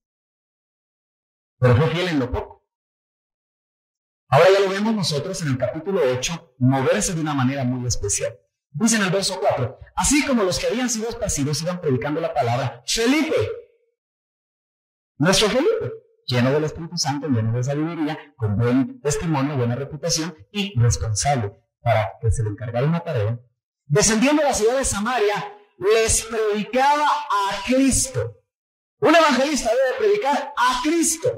pero fue fiel en lo poco. Ahora ya lo vemos nosotros en el capítulo 8 moverse de una manera muy especial. Dice en el verso 4, así como los que habían sido esparcidos iban predicando la palabra, Felipe, nuestro Felipe, lleno del Espíritu Santo, lleno de sabiduría, con buen testimonio, buena reputación y responsable para que se le encargara una tarea, descendiendo a la ciudad de Samaria, les predicaba a Cristo. Un evangelista debe predicar a Cristo.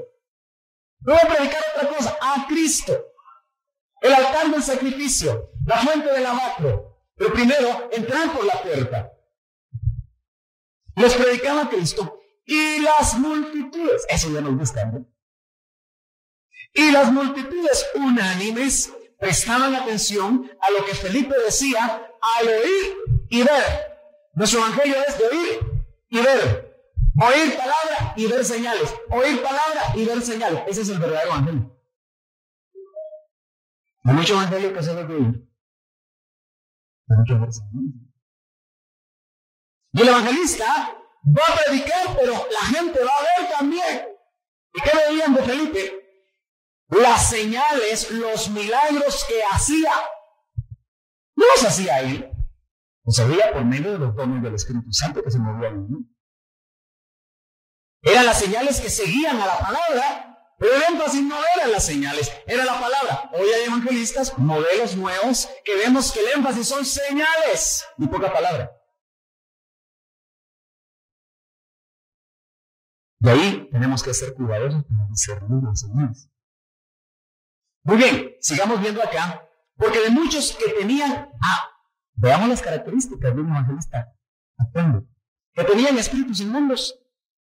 No debe predicar otra cosa, a Cristo. El altar del sacrificio, la fuente del lavacro. Pero primero, entrar por la puerta. Les predicaba a Cristo y las multitudes, eso ya nos gusta, ¿no? Y las multitudes unánimes prestaban atención a lo que Felipe decía al oír y ver. Nuestro evangelio es de oír y ver. Oír palabra y ver señales. Oír palabra y ver señales. Ese es el verdadero evangelio. Hay mucho evangelio que se debe oír. Hay mucho ver señales. Y el evangelista va a predicar, pero la gente va a ver también. ¿Y qué veían de Felipe? Las señales, los milagros que hacía. No los hacía él. Los hacía por medio de los dones del Espíritu Santo que se movían en él. Eran las señales que seguían a la palabra, pero el énfasis no eran las señales, era la palabra. Hoy hay evangelistas, modelos nuevos, que vemos que el énfasis son señales y poca palabra. De ahí tenemos que ser cuidadosos para discernir las señales. Muy bien, sigamos viendo acá Porque de muchos que tenían, veamos las características de un evangelista actuando, que tenían espíritus inmundos,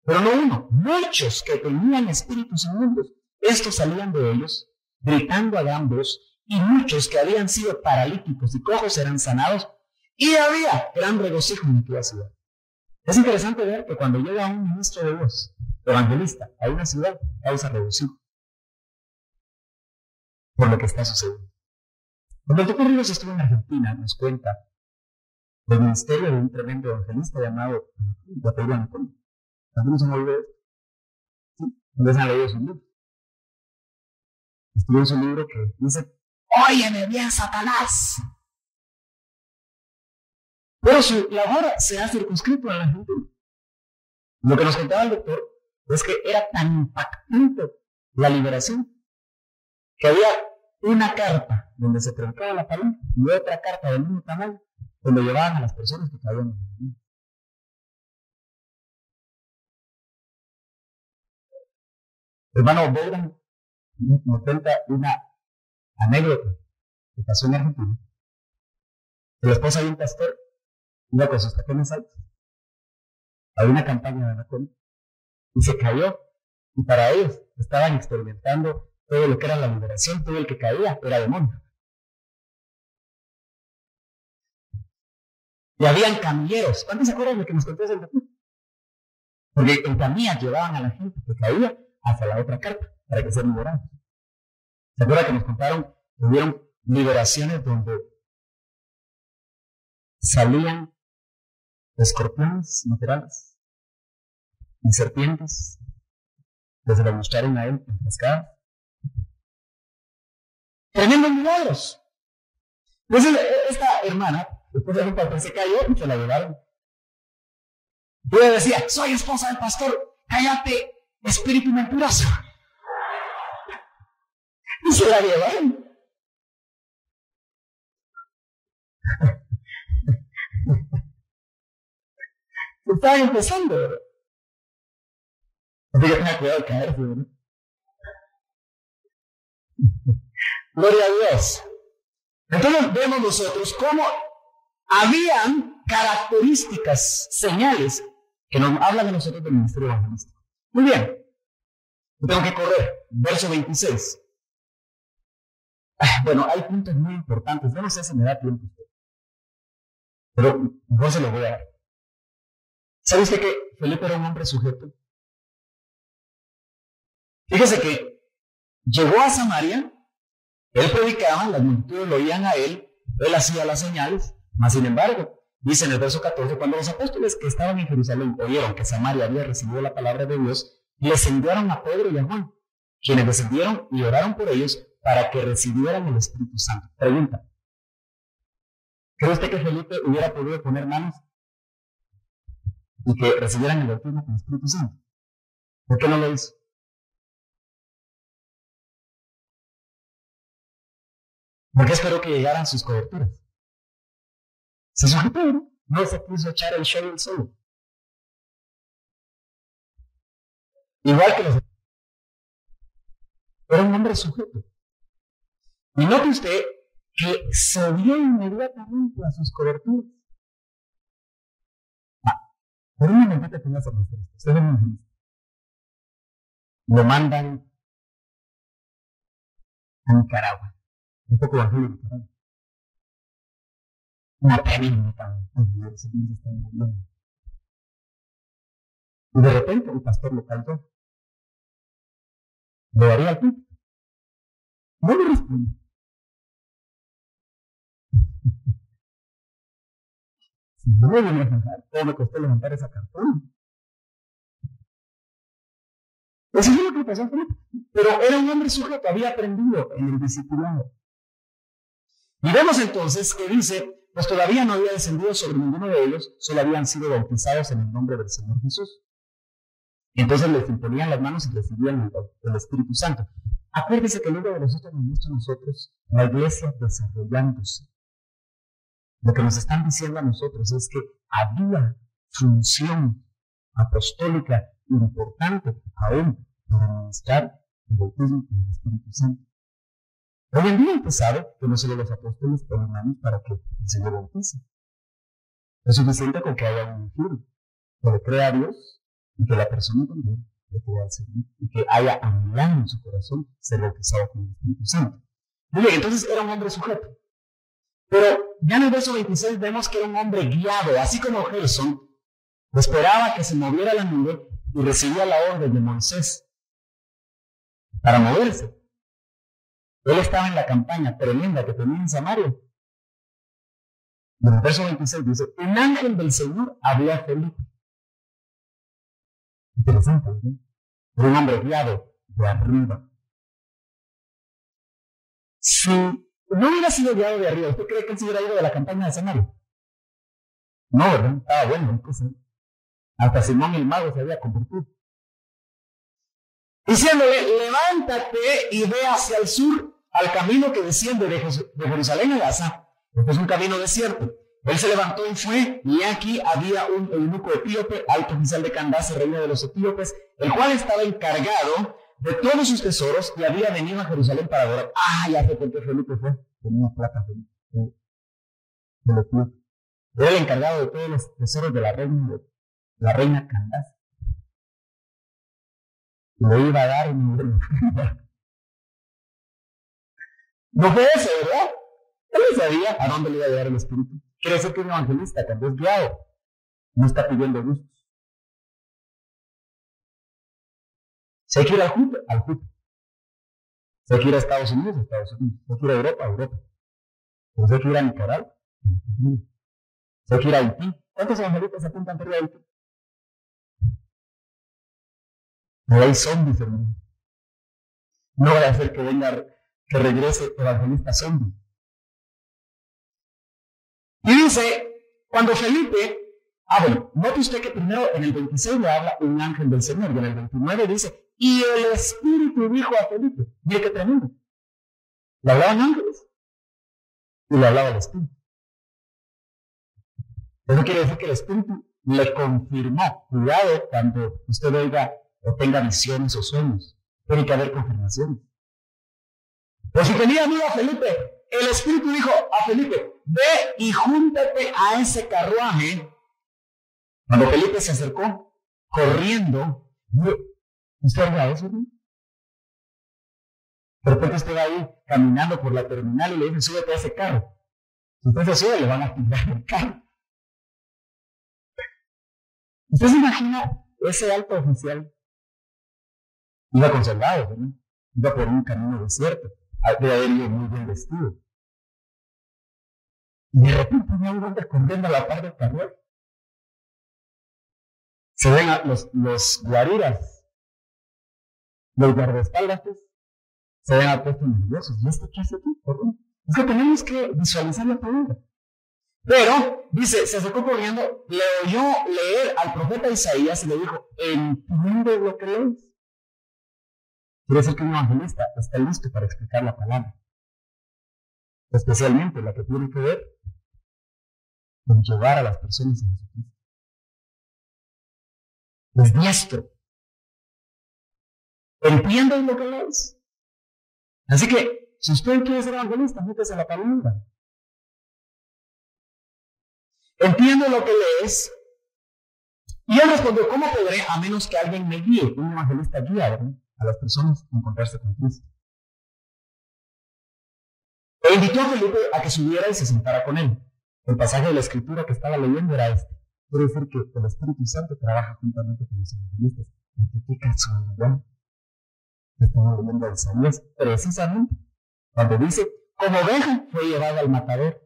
pero no uno, muchos que tenían espíritus inmundos. Estos salían de ellos, gritando a gran voz, y muchos que habían sido paralíticos y cojos eran sanados, y había gran regocijo en aquella ciudad. Es interesante ver que cuando llega un ministro de Dios, evangelista, a una ciudad, causa regocijo por lo que está sucediendo. Cuando el Dr. Ríos estuvo en Argentina, nos cuenta del ministerio de un tremendo evangelista llamado Guatemala Anaconda. ¿Algunos han oído esto? ¿Sí? ¿Ustedes han leído su libro? Escribió su libro que dice: óyeme bien, Satanás. Pero su labor se ha circunscrito a la gente. Lo que nos contaba el doctor es que era tan impactante la liberación que había una carta donde se predicaba la palabra y otra carta del mismo tamaño donde llevaban a las personas que caían en el mundo. Hermano Bogdan me cuenta una anécdota que pasó en Argentina. La esposa de un pastor iba con sus tacones altos. Había una campaña de Anaconda y se cayó. Y para ellos estaban experimentando todo lo que era la liberación. Todo el que caía era demonio. Y habían camilleros. ¿Cuántos se acuerdan de lo que nos contó el doctor? Porque en camillas llevaban a la gente que caía hacia la otra carta para que sean liberados. ¿Se acuerdan que nos contaron que hubieron liberaciones donde salían escorpiones literales y serpientes que se le mostraron a él enfrascadas? Tremendos milagros. Entonces esta hermana, después de un pastor, se cayó y se la llevaron. Y ella decía: soy esposa del pastor, cállate, espíritu mentiroso. Y se la llevaron. Estaban empezando, ¿verdad? Así que tenga cuidado de caerse, ¿verdad? Gloria a Dios. Entonces vemos nosotros cómo habían características, señales que nos hablan de nosotros del ministerio evangelístico. Muy bien. Tengo que correr. Verso 26. Bueno, hay puntos muy importantes. Yo no sé si me da tiempo, pero no se lo voy a dar. ¿Sabe usted que Felipe era un hombre sujeto? Fíjese que llegó a Samaria, él predicaba, las multitudes lo oían a él hacía las señales, mas sin embargo, dice en el verso 14, cuando los apóstoles que estaban en Jerusalén oyeron que Samaria había recibido la palabra de Dios, les enviaron a Pedro y a Juan, quienes descendieron y oraron por ellos para que recibieran el Espíritu Santo. Pregunta: ¿cree usted que Felipe hubiera podido poner manos y que recibieran el bautismo con el Espíritu Santo? ¿Por qué no lo hizo? ¿Por qué esperó que llegaran sus coberturas? Se sujetó, ¿no? No se quiso echar el show del solo. Igual que los... Era un hombre sujeto. Y note usted que se dio inmediatamente a sus coberturas. Por un momentito que no se muestra esto. Ustedes no lo mandan a Nicaragua. Un poco bajo de Nicaragua. Una tremenda y de repente el pastor lo cantó. ¿Le daría al público? No le responde. Si no me venía a fijar, ¿cómo me costó levantar esa cartona? Eso es lo que pasó a Felipe. Pero era un hombre sujeto, había aprendido en el discipulado. Y vemos entonces que dice, pues todavía no había descendido sobre ninguno de ellos, solo habían sido bautizados en el nombre del Señor Jesús. Y entonces les imponían las manos y recibían el Espíritu Santo. Acuérdese que luego de los hechos nos muestra a nosotros la iglesia desarrollándose. Lo que nos están diciendo a nosotros es que había función apostólica importante aún para administrar el bautismo con el Espíritu Santo. Hoy en día usted sabe que no solo los apóstoles ponen manos para que el Señor bautice. Es suficiente con que haya un influjo, que le crea a Dios y que la persona también le crea al Señor y que haya anhelado en su corazón ser bautizado con el Espíritu Santo. Muy bien, entonces era un hombre sujeto. Pero ya en el verso 26 vemos que era un hombre guiado, así como Gerson esperaba que se moviera la nube y recibía la orden de Moisés para moverse. Él estaba en la campaña tremenda que tenía en Samaria. En el verso 26 dice, un ángel del Señor habló a Felipe. Interesante, ¿no? Era un hombre guiado de arriba. Si no hubiera sido guiado de arriba, ¿usted cree que él se hubiera ido de la campaña de Samaria? No, ¿verdad? Estaba bueno, entonces. Hasta Simón el mago se había convertido. Diciéndole, levántate y ve hacia el sur, al camino que desciende de Jerusalén a Gaza. Este es un camino desierto. Él se levantó y fue, y aquí había un eunuco etíope, alto oficial de Candace, reino de los etíopes, el cual estaba encargado de todos sus tesoros y había venido a Jerusalén para adorar. Ah, ya sé por qué Felipe fue. Tenía plata de los etíopes. Era el encargado de todos los tesoros de la reina Candace. Le iba a dar un... No fue eso, ¿verdad? Él no sabía a dónde le iba a llevar el Espíritu. Quiere decir que es un evangelista, cuando es guiado, no está pidiendo gustos. Si hay que ir al Júpiter, al Júpiter. Si hay que ir a Estados Unidos, a Estados Unidos. Si hay que ir a Europa, a Europa. Pero si hay que ir a Nicaragua, si hay que ir a Haití. ¿Cuántos evangelistas se apuntan por ir a Haití? No hay zombies, hermano. No voy a hacer que venga, que regrese evangelista zombie. Y dice, cuando Felipe, bueno, note usted que primero en el 26 le habla un ángel del Señor, y en el 29 dice, y el Espíritu dijo a Felipe, mire qué tremendo. Le hablaban ángeles, y le hablaba el Espíritu. Eso quiere decir que el Espíritu le confirmó. Cuidado cuando usted oiga o tenga visiones o sueños. Tiene que haber confirmaciones. Pues si tenía miedo a Felipe, el Espíritu dijo a Felipe, ve y júntate a ese carruaje. Cuando Felipe se acercó, corriendo, ¿usted oiga eso? ¿No? De repente usted va ahí caminando por la terminal y le dicen, súbete a ese carro. Si usted se sube, le van a tirar el carro. ¿Usted se imagina ese alto oficial? Iba con soldados, ¿no? Iba por un camino desierto, de haber ido muy bien vestido. Y de repente ve a un hombre corriendo a la par del carruaje. Se ven a los guariras, los guardaespaldas, pues, se ven a puestos nerviosos. ¿Y este qué hace aquí? Es que tenemos que visualizar la palabra. Pero, dice, se acercó corriendo, le oyó leer al profeta Isaías y le dijo, ¿entiendes lo que lees? Quiere decir que un evangelista está listo para explicar la palabra. Especialmente la que tiene que ver con llevar a las personas a Jesucristo. Es diestro. ¿Entiendes lo que lees? Así que, si usted quiere ser evangelista, métese a la palabra. Entiendo lo que lees. Y él respondió, ¿cómo podré a menos que alguien me guíe? Un evangelista guía, ¿verdad?, a las personas a encontrarse con Cristo. E invitó a Felipe a que subiera y se sentara con él. El pasaje de la escritura que estaba leyendo era este. Quiere decir que el Espíritu Santo trabaja juntamente con los evangelistas. ¿Qué casualidad? Estamos leyendo a Isaías precisamente cuando dice, como oveja fue llevado al matadero.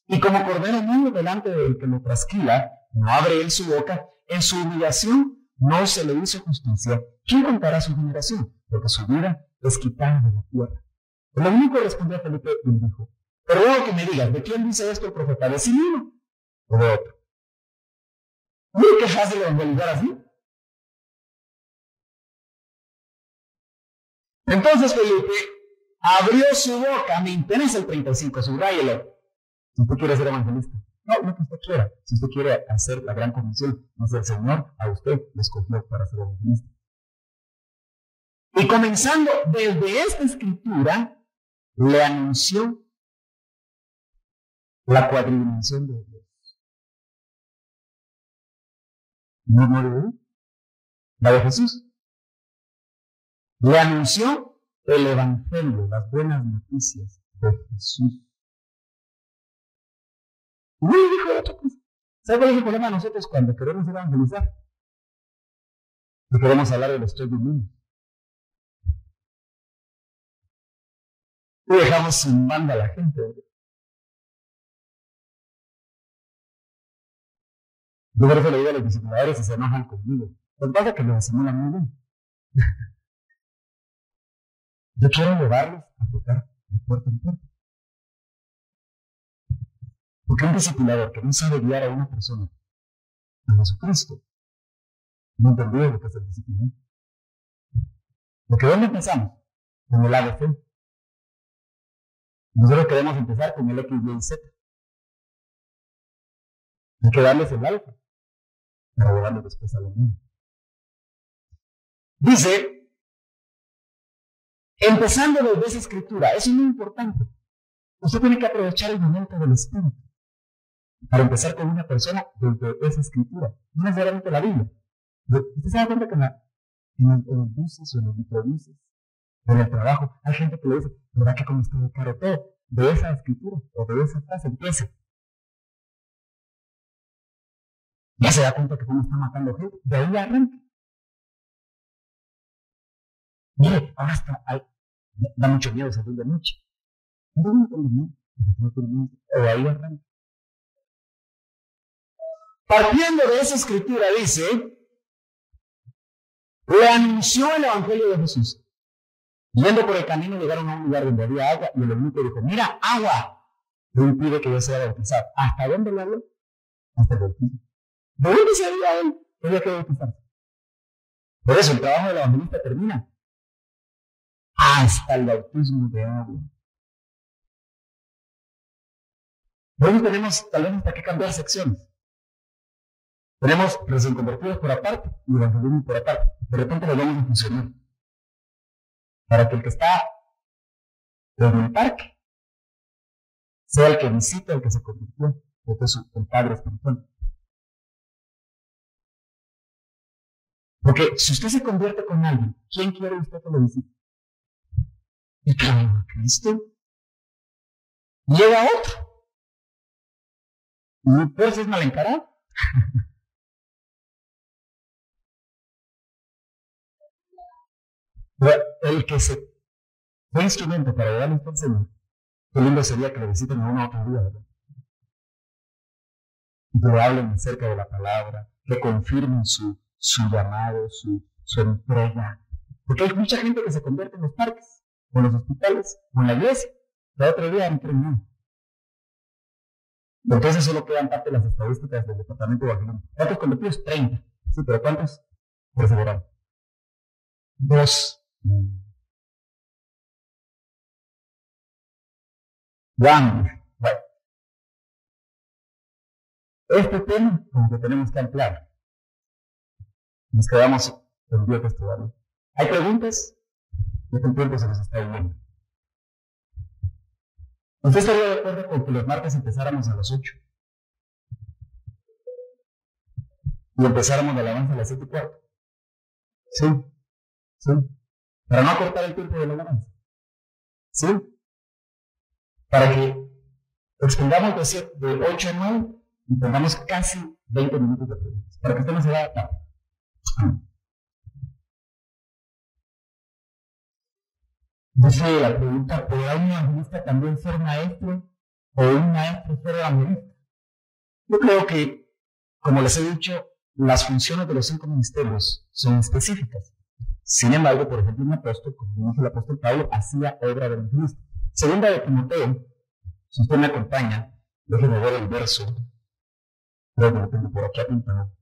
Y como cordero mudo delante del que lo trasquila, no abre él su boca, en su humillación no se le hizo justicia. ¿Quién contará su generación? Porque su vida es quitada de la tierra. El eunuco respondió a Felipe y le dijo, pero luego que me digas, ¿de quién dice esto el profeta? ¿De sí mismo o de otro? Mire qué fácil evangelizar así. Entonces Felipe abrió su boca, me interesa el 35, subráyelo. Si usted quiere ser evangelista, no, lo que usted quiera. Si usted quiere hacer la gran comisión, pues el Señor a usted le escogió para ser evangelista. Y comenzando desde esta escritura, le anunció la cuadridimensión de Dios. ¿No la de Jesús? Le anunció el Evangelio, las buenas noticias de Jesús. Y no le dijo otra cosa. ¿Sabe cuál es el problema de nosotros cuando queremos evangelizar? Que queremos hablar de los tres dominios. Y dejamos sin banda a la gente, ¿verdad? Yo por eso le digo a los discipuladores y se enojan conmigo. Lo que pasa es que lo disimulan muy bien. Yo quiero llevarlos a tocar de puerta en puerta. Porque un discipulador que no sabe guiar a una persona a Jesucristo, no entendió lo que es el discipulado. Porque ¿dónde empezamos? Con el ABC. Nosotros queremos empezar con el X, Y, Z. Hay que darles el alfa para llevarlos después a lo mismo. Dice, empezando desde esa escritura, eso es muy importante. Usted tiene que aprovechar el momento del Espíritu para empezar con una persona desde esa escritura, no necesariamente la Biblia. Usted se da cuenta que en los buses o en los microbuses, en el trabajo, hay gente que le dice, ¿verdad que como está de caro todo? De esa escritura o de esa frase empieza. Ya se da cuenta que cómo está matando gente, de ahí arranca. Mire, ahora da mucho miedo salir de noche. No tengo miedo. De ahí arranca. Partiendo de esa escritura dice, le anunció el Evangelio de Jesús. Yendo por el camino llegaron a un lugar donde había agua y el eunuco dijo, mira, agua. Le impide que yo sea bautizado. ¿Hasta dónde le habló? Hasta el bautismo. ¿De dónde se había él? Tenía que bautizarse. Por eso el trabajo del evangelista termina hasta el bautismo de agua. Luego tenemos tal vez hasta que cambiar secciones. Tenemos recién convertidos por aparte y evangelismo por aparte. De repente lo vamos a funcionar. Para que el que está en el parque sea el que visita, el que se convirtió, porque es el Padre espiritual. Porque si usted se convierte con alguien, ¿quién quiere usted que lo visite? El camino a Cristo. Llega otro. Y pues es mal encarado. El que se fue instrumento para llevarle a usted al Señor, qué lindo sería que lo visiten a una otra vida, ¿verdad? Y que le hablen acerca de la palabra, que confirmen su llamado, su entrega. Porque hay mucha gente que se convierte en los parques, o en los hospitales, o en la iglesia. La otra día no creen nada. Entonces solo quedan parte de las estadísticas del departamento de evangelismo. ¿Cuántos convertidos? 30. Sí, pero ¿cuántos perseveraron? 2. Bueno, este tema, como que tenemos que ampliar. Nos quedamos el día que estudiarlo. ¿Hay preguntas? Este tiempo se nos está yendo. ¿Usted estaría de acuerdo con que los martes empezáramos a las 8? Y empezáramos la alabanza a las 7:15. Sí. Para no acortar el tiempo de la alabanza. Sí. Para que expongamos de 8 a 9 y tengamos casi 20 minutos de preguntas. Para que usted no se vaya tarde. Dice la pregunta, ¿podrá un evangelista también ser maestro o un maestro ser evangelista? Yo creo que, como les he dicho, las funciones de los 5 ministerios son específicas. Sin embargo, por ejemplo, un apóstol, como dice el apóstol Pablo, hacía obra de evangelista. Segunda de Timoteo, si usted me acompaña, déjeme ver el verso. Creo que lo tengo por aquí apuntado.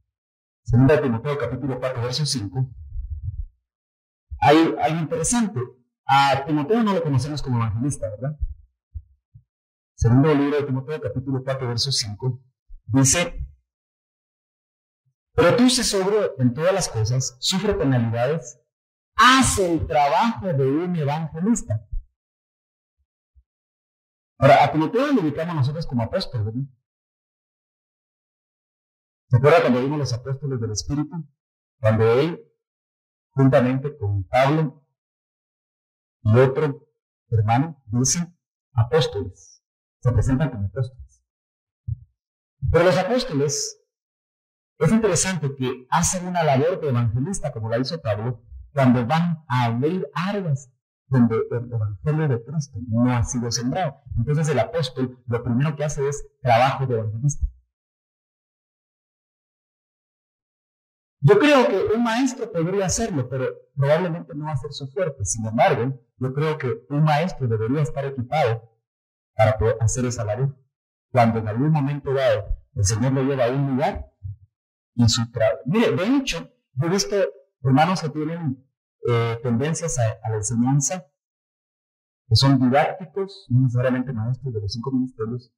Segunda de Timoteo, capítulo 4, verso 5. Hay algo interesante. A Timoteo no lo conocemos como evangelista, ¿verdad? Segundo libro de Timoteo, capítulo 4, verso 5, dice, pero tú sé sobrio en todas las cosas, sufre penalidades, haz el trabajo de un evangelista. Ahora, a Timoteo lo ubicamos nosotros como apóstol, ¿verdad? ¿Se acuerda cuando vimos los apóstoles del Espíritu? Cuando él, juntamente con Pablo y otro hermano, dicen apóstoles. Se presentan como apóstoles. Pero los apóstoles, es interesante que hacen una labor de evangelista, como la hizo Pablo, cuando van a abrir áreas donde el evangelio de Cristo no ha sido sembrado. Entonces el apóstol lo primero que hace es trabajo de evangelista. Yo creo que un maestro podría hacerlo, pero probablemente no va a ser su fuerte. Sin embargo, yo creo que un maestro debería estar equipado para poder hacer esa labor. Cuando en algún momento dado el Señor lo lleva a un lugar y su trabajo. Mire, de hecho, yo he visto hermanos que tienen tendencias a la enseñanza, que son didácticos, no necesariamente maestros de los 5 ministerios,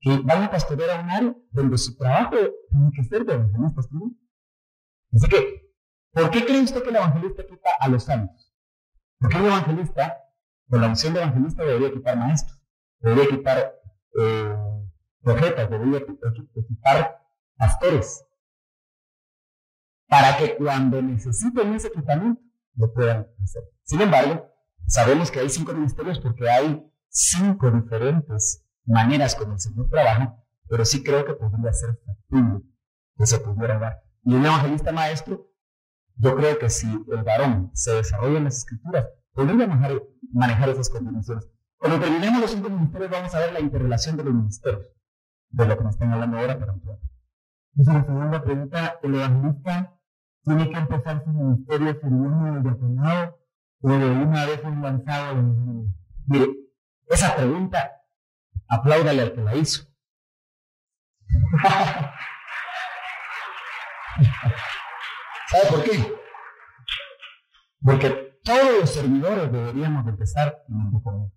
que van a pastorear a un área donde su trabajo tiene que ser de evangelistas. Así que, ¿por qué cree usted que el evangelista equipa a los santos? Porque un evangelista, con la unción de evangelista, debería equipar maestros, debería equipar profetas, debería equipar pastores, para que cuando necesiten ese equipamiento, lo puedan hacer. Sin embargo, sabemos que hay 5 ministerios porque hay 5 diferentes maneras como el Señor trabaja, pero sí creo que podría ser factible que se pudiera dar. Y un evangelista maestro, yo creo que si el varón se desarrolla en las escrituras, podría manejar esas combinaciones. Cuando terminemos los 5 ministerios, vamos a ver la interrelación de los ministerios, de lo que nos están hablando ahora, pero ampliar. Entonces, la segunda pregunta, ¿el evangelista tiene que empezar su ministerio sirviendo en el diaconado o de una vez es lanzado en el mundo? Mire, esa pregunta, apláudale al que la hizo. ¿Sabe por qué? Porque todos los servidores deberíamos de empezar en el diaconado.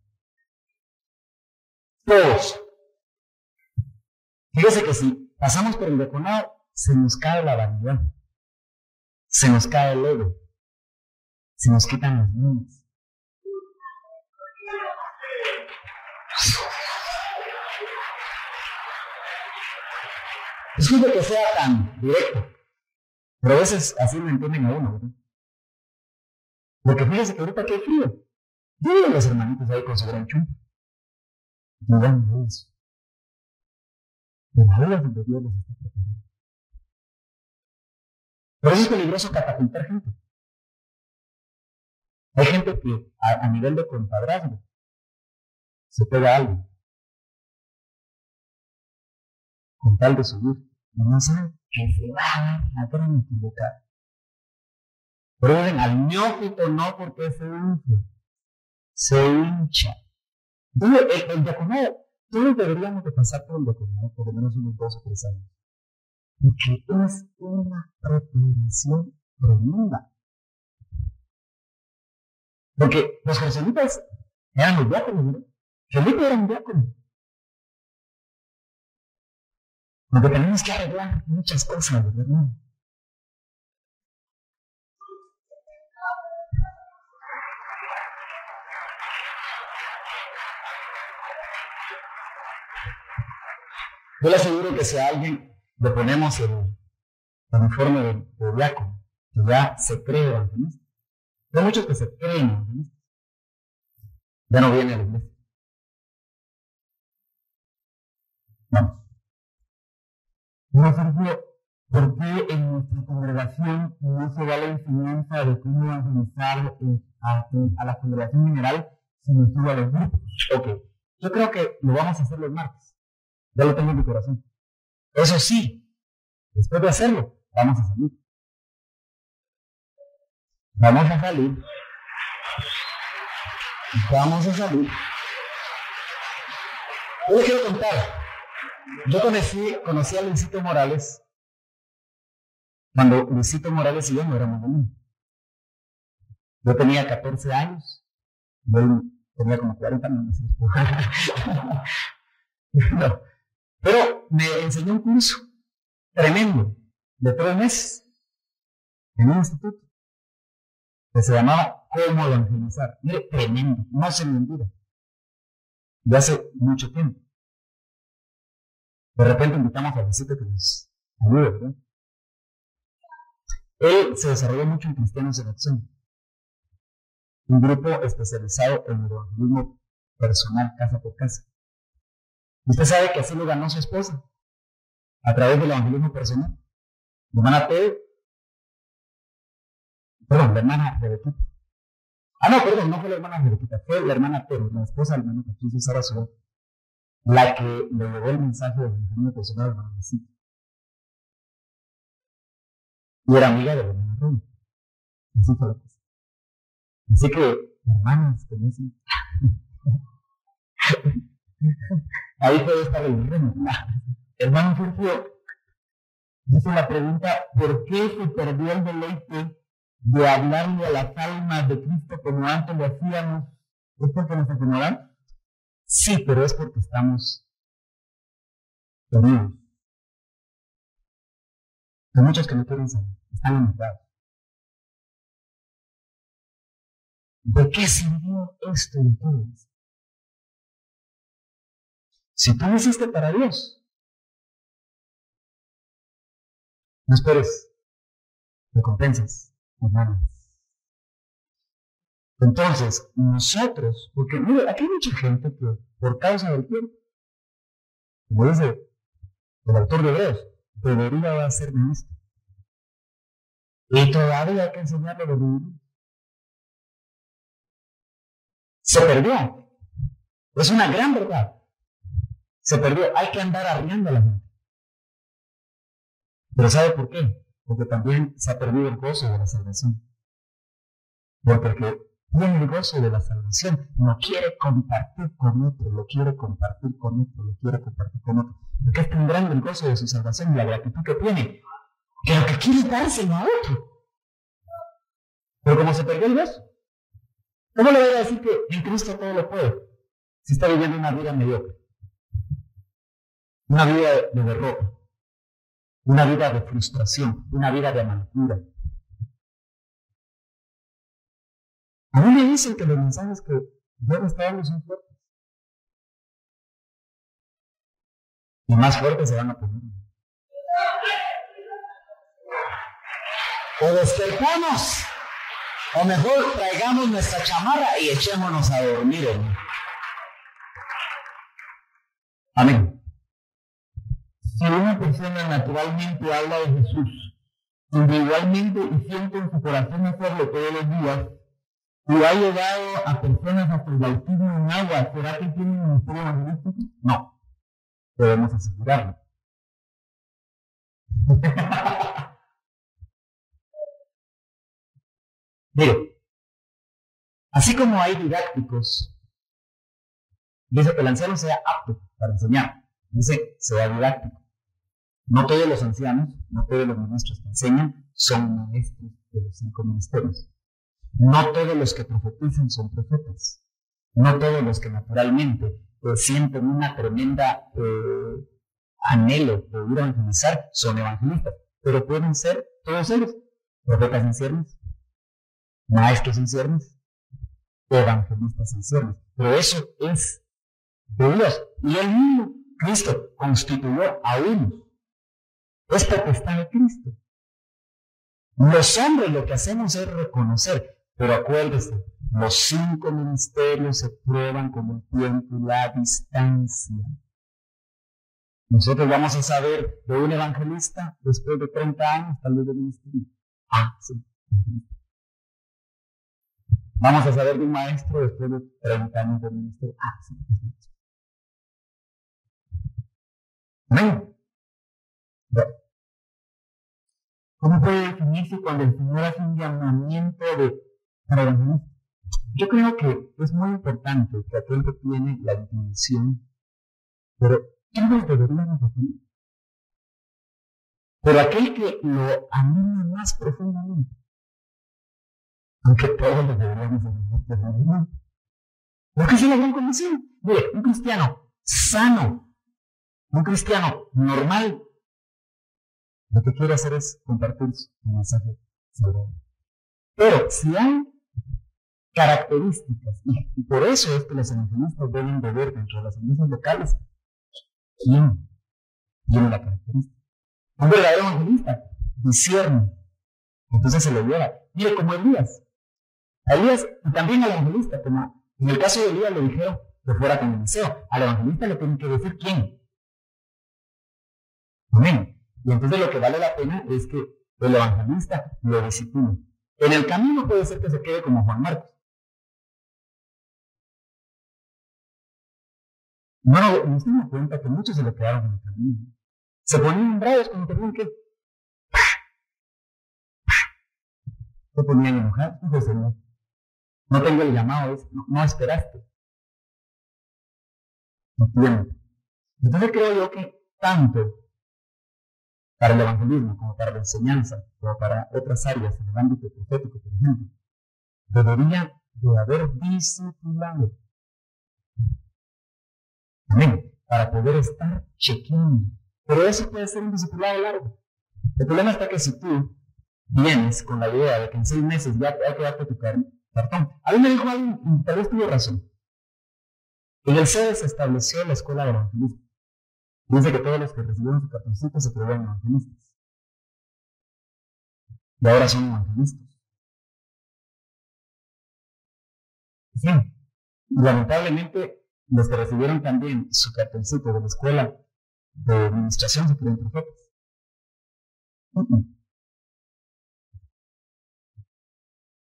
Todos. Fíjese que si pasamos por el diaconado, se nos cae la vanidad, se nos cae el ego, se nos quitan las niñas. Disculpe que sea tan directo, pero a veces así lo entienden a uno, ¿verdad? Porque fíjese que ahorita que hay frío, yo veo a los hermanitos ahí con su gran chumpa, jugando eso. Pero ahora donde Dios los está preparando. Por eso es peligroso catapultar gente. Hay gente que a nivel de compadrazgo se pega a alguien con tal de subir. Y no sabe que se va a dar la gran equivocada. Pero ven, al neófito no porque se infla, se hincha. Entonces, el diaconado, todos deberíamos de pasar por el diaconado por lo menos unos 2 o 3 años. Porque es una preparación tremenda. Porque los jesuitas eran los diáconos, ¿no? Felipe era un diácono. Porque tenemos que arreglar muchas cosas, ¿verdad? Yo le aseguro que si a alguien le ponemos el uniforme de diácono, que ya se cree evangelista, hay muchos que se creen evangelistas, ya no viene a la iglesia. Vamos. No, Sergio, ¿por qué en nuestra congregación no se da la enseñanza de cómo evangelizar a la congregación general si nos sube a los grupos? Ok, yo creo que lo vamos a hacer los martes. Ya lo tengo en mi corazón. Eso sí, después de hacerlo, vamos a salir. Vamos a salir. Vamos a salir. Yo les quiero contar. Yo conocí a Luisito Morales cuando Luisito Morales y yo no éramos niños. Yo tenía 14 años. Yo tenía como 40 años. No. Pero me enseñó un curso tremendo de 3 meses en un instituto que se llamaba Cómo Evangelizar. Mire, tremendo, no se me olvida. de hace mucho tiempo. De repente invitamos a Luisito que nos ayude, ¿verdad? Él se desarrolló mucho en Cristianos en Acción, un grupo especializado en el evangelismo personal, casa por casa. Usted sabe que así lo ganó su esposa, a través del evangelismo personal. La hermana Tere, perdón, la hermana Rebequita. No, perdón, no fue la hermana Rebequita, fue la hermana Tere, la esposa del hermano Patricio Sarasua, la que le llevó el mensaje del evangelismo personal al hermano Luisito. Y era amiga de la hermana Roma. Así fue la cosa. Así que, hermanas, conocen. Ahí puede estar el reino. Hermano Sergio dice la pregunta: ¿por qué se perdió el deleite de hablarle a las almas de Cristo como antes lo hacíamos? ¿Es porque nos acomodan? Sí, pero es porque estamos unidos. Hay muchos que no quieren saber, están limitados. ¿De qué sirvió esto entonces? Si tú lo hiciste para Dios, no esperes recompensas humanas. Entonces, nosotros, porque mire, aquí hay mucha gente que por causa del tiempo, como dice el autor de Hebreos, debería hacer ministro. Y todavía hay que enseñarle lo divino. Se perdió. Es una gran verdad. Se perdió. Hay que andar arriando a la gente. Pero ¿sabe por qué? Porque también se ha perdido el gozo de la salvación. Porque el que tiene el gozo de la salvación no quiere compartir con otro, lo quiere compartir con otro, lo quiere compartir con otro. Porque es tan grande el gozo de su salvación y la gratitud que tiene, que lo que quiere es dárselo a otro. Pero como se perdió el gozo, ¿cómo le voy a decir que en Cristo todo lo puede? Si está viviendo una vida mediocre, una vida de derrota, una vida de frustración, una vida de amargura. A mí me dicen que los mensajes que Dios está dando son fuertes. Y más fuertes se van a poner. O despertamos, o mejor traigamos nuestra chamarra y echémonos a dormir, hermano. Amén. Si una persona naturalmente habla de Jesús, individualmente y siente en su corazón hacerlo todos los días, y ha llevado a personas hasta el bautismo en agua, ¿será que tiene un ministerio evangelístico? No, debemos asegurarlo. Mire, así como hay didácticos, dice que el anciano sea apto para enseñar, dice sea didáctico. No todos los ancianos, no todos los ministros que enseñan son maestros de los 5 ministerios. No todos los que profetizan son profetas. No todos los que naturalmente sienten una tremenda anhelo de ir a evangelizar son evangelistas. Pero pueden ser todos ellos profetas en ciernes, maestros en ciernes, evangelistas en ciernes. Pero eso es de Dios. Y él mismo, Cristo, constituyó a unos. Es potestad de Cristo. Los hombres lo que hacemos es reconocer. Pero acuérdese, los 5 ministerios se prueban con el tiempo y la distancia. Nosotros vamos a saber de un evangelista después de 30 años, tal vez de ministerio. Sí. Vamos a saber de un maestro después de 30 años de ministerio. Sí. Amén. ¿Cómo puede definirse cuando el Señor hace un llamamiento para evangelizar? Yo creo que es muy importante que aquel que tiene la intención, pero todos deberíamos hacerlo. Pero aquel que lo anima más profundamente, aunque todos lo deberíamos hacer, porque es la gran condición. Mire, un cristiano sano, un cristiano normal, lo que quiere hacer es compartir un mensaje salvador. Pero si hay características. Y por eso es que los evangelistas deben de ver dentro de las iglesias locales quién tiene la característica. Un verdadero evangelista discierne, entonces se lo lleva. Mire, como Elías. A Elías y también al evangelista, como en el caso de Elías le dijeron que fuera con Eliseo. Al evangelista le tienen que decir quién. Amén. Y entonces lo que vale la pena es que el evangelista lo discipline. En el camino puede ser que se quede como Juan Marcos. No, nos dimos cuenta que muchos se le quedaron en el camino. Se ponían bravos cuando tenían que. Se ponían enojados. Dijo Señor, no tengo el llamado, no esperaste. No tiempo. Entonces creo yo que tanto para el evangelismo como para la enseñanza, o para otras áreas en el ámbito profético, por ejemplo, debería de haber discipulado. Amén. Para poder estar chequeando. Pero eso puede ser un discipulado largo. El problema está que si tú vienes con la idea de que en 6 meses ya hay que darte tu cartón. A mí me dijo alguien, y tal vez tuvo razón. En el CEDE se estableció la escuela de evangelismo. Dice que todos los que recibieron su cartoncito se creían evangelistas. Y ahora son evangelistas. Sí. Y lamentablemente, los que recibieron también su cartoncito de la escuela de administración se creen profetas.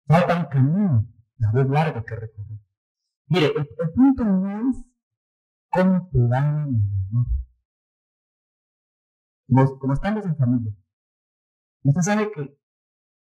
Falta un camino, la vez larga que recorrer. Mire, el punto no es cómo te dan el amor. Como estamos en familia. Usted sabe que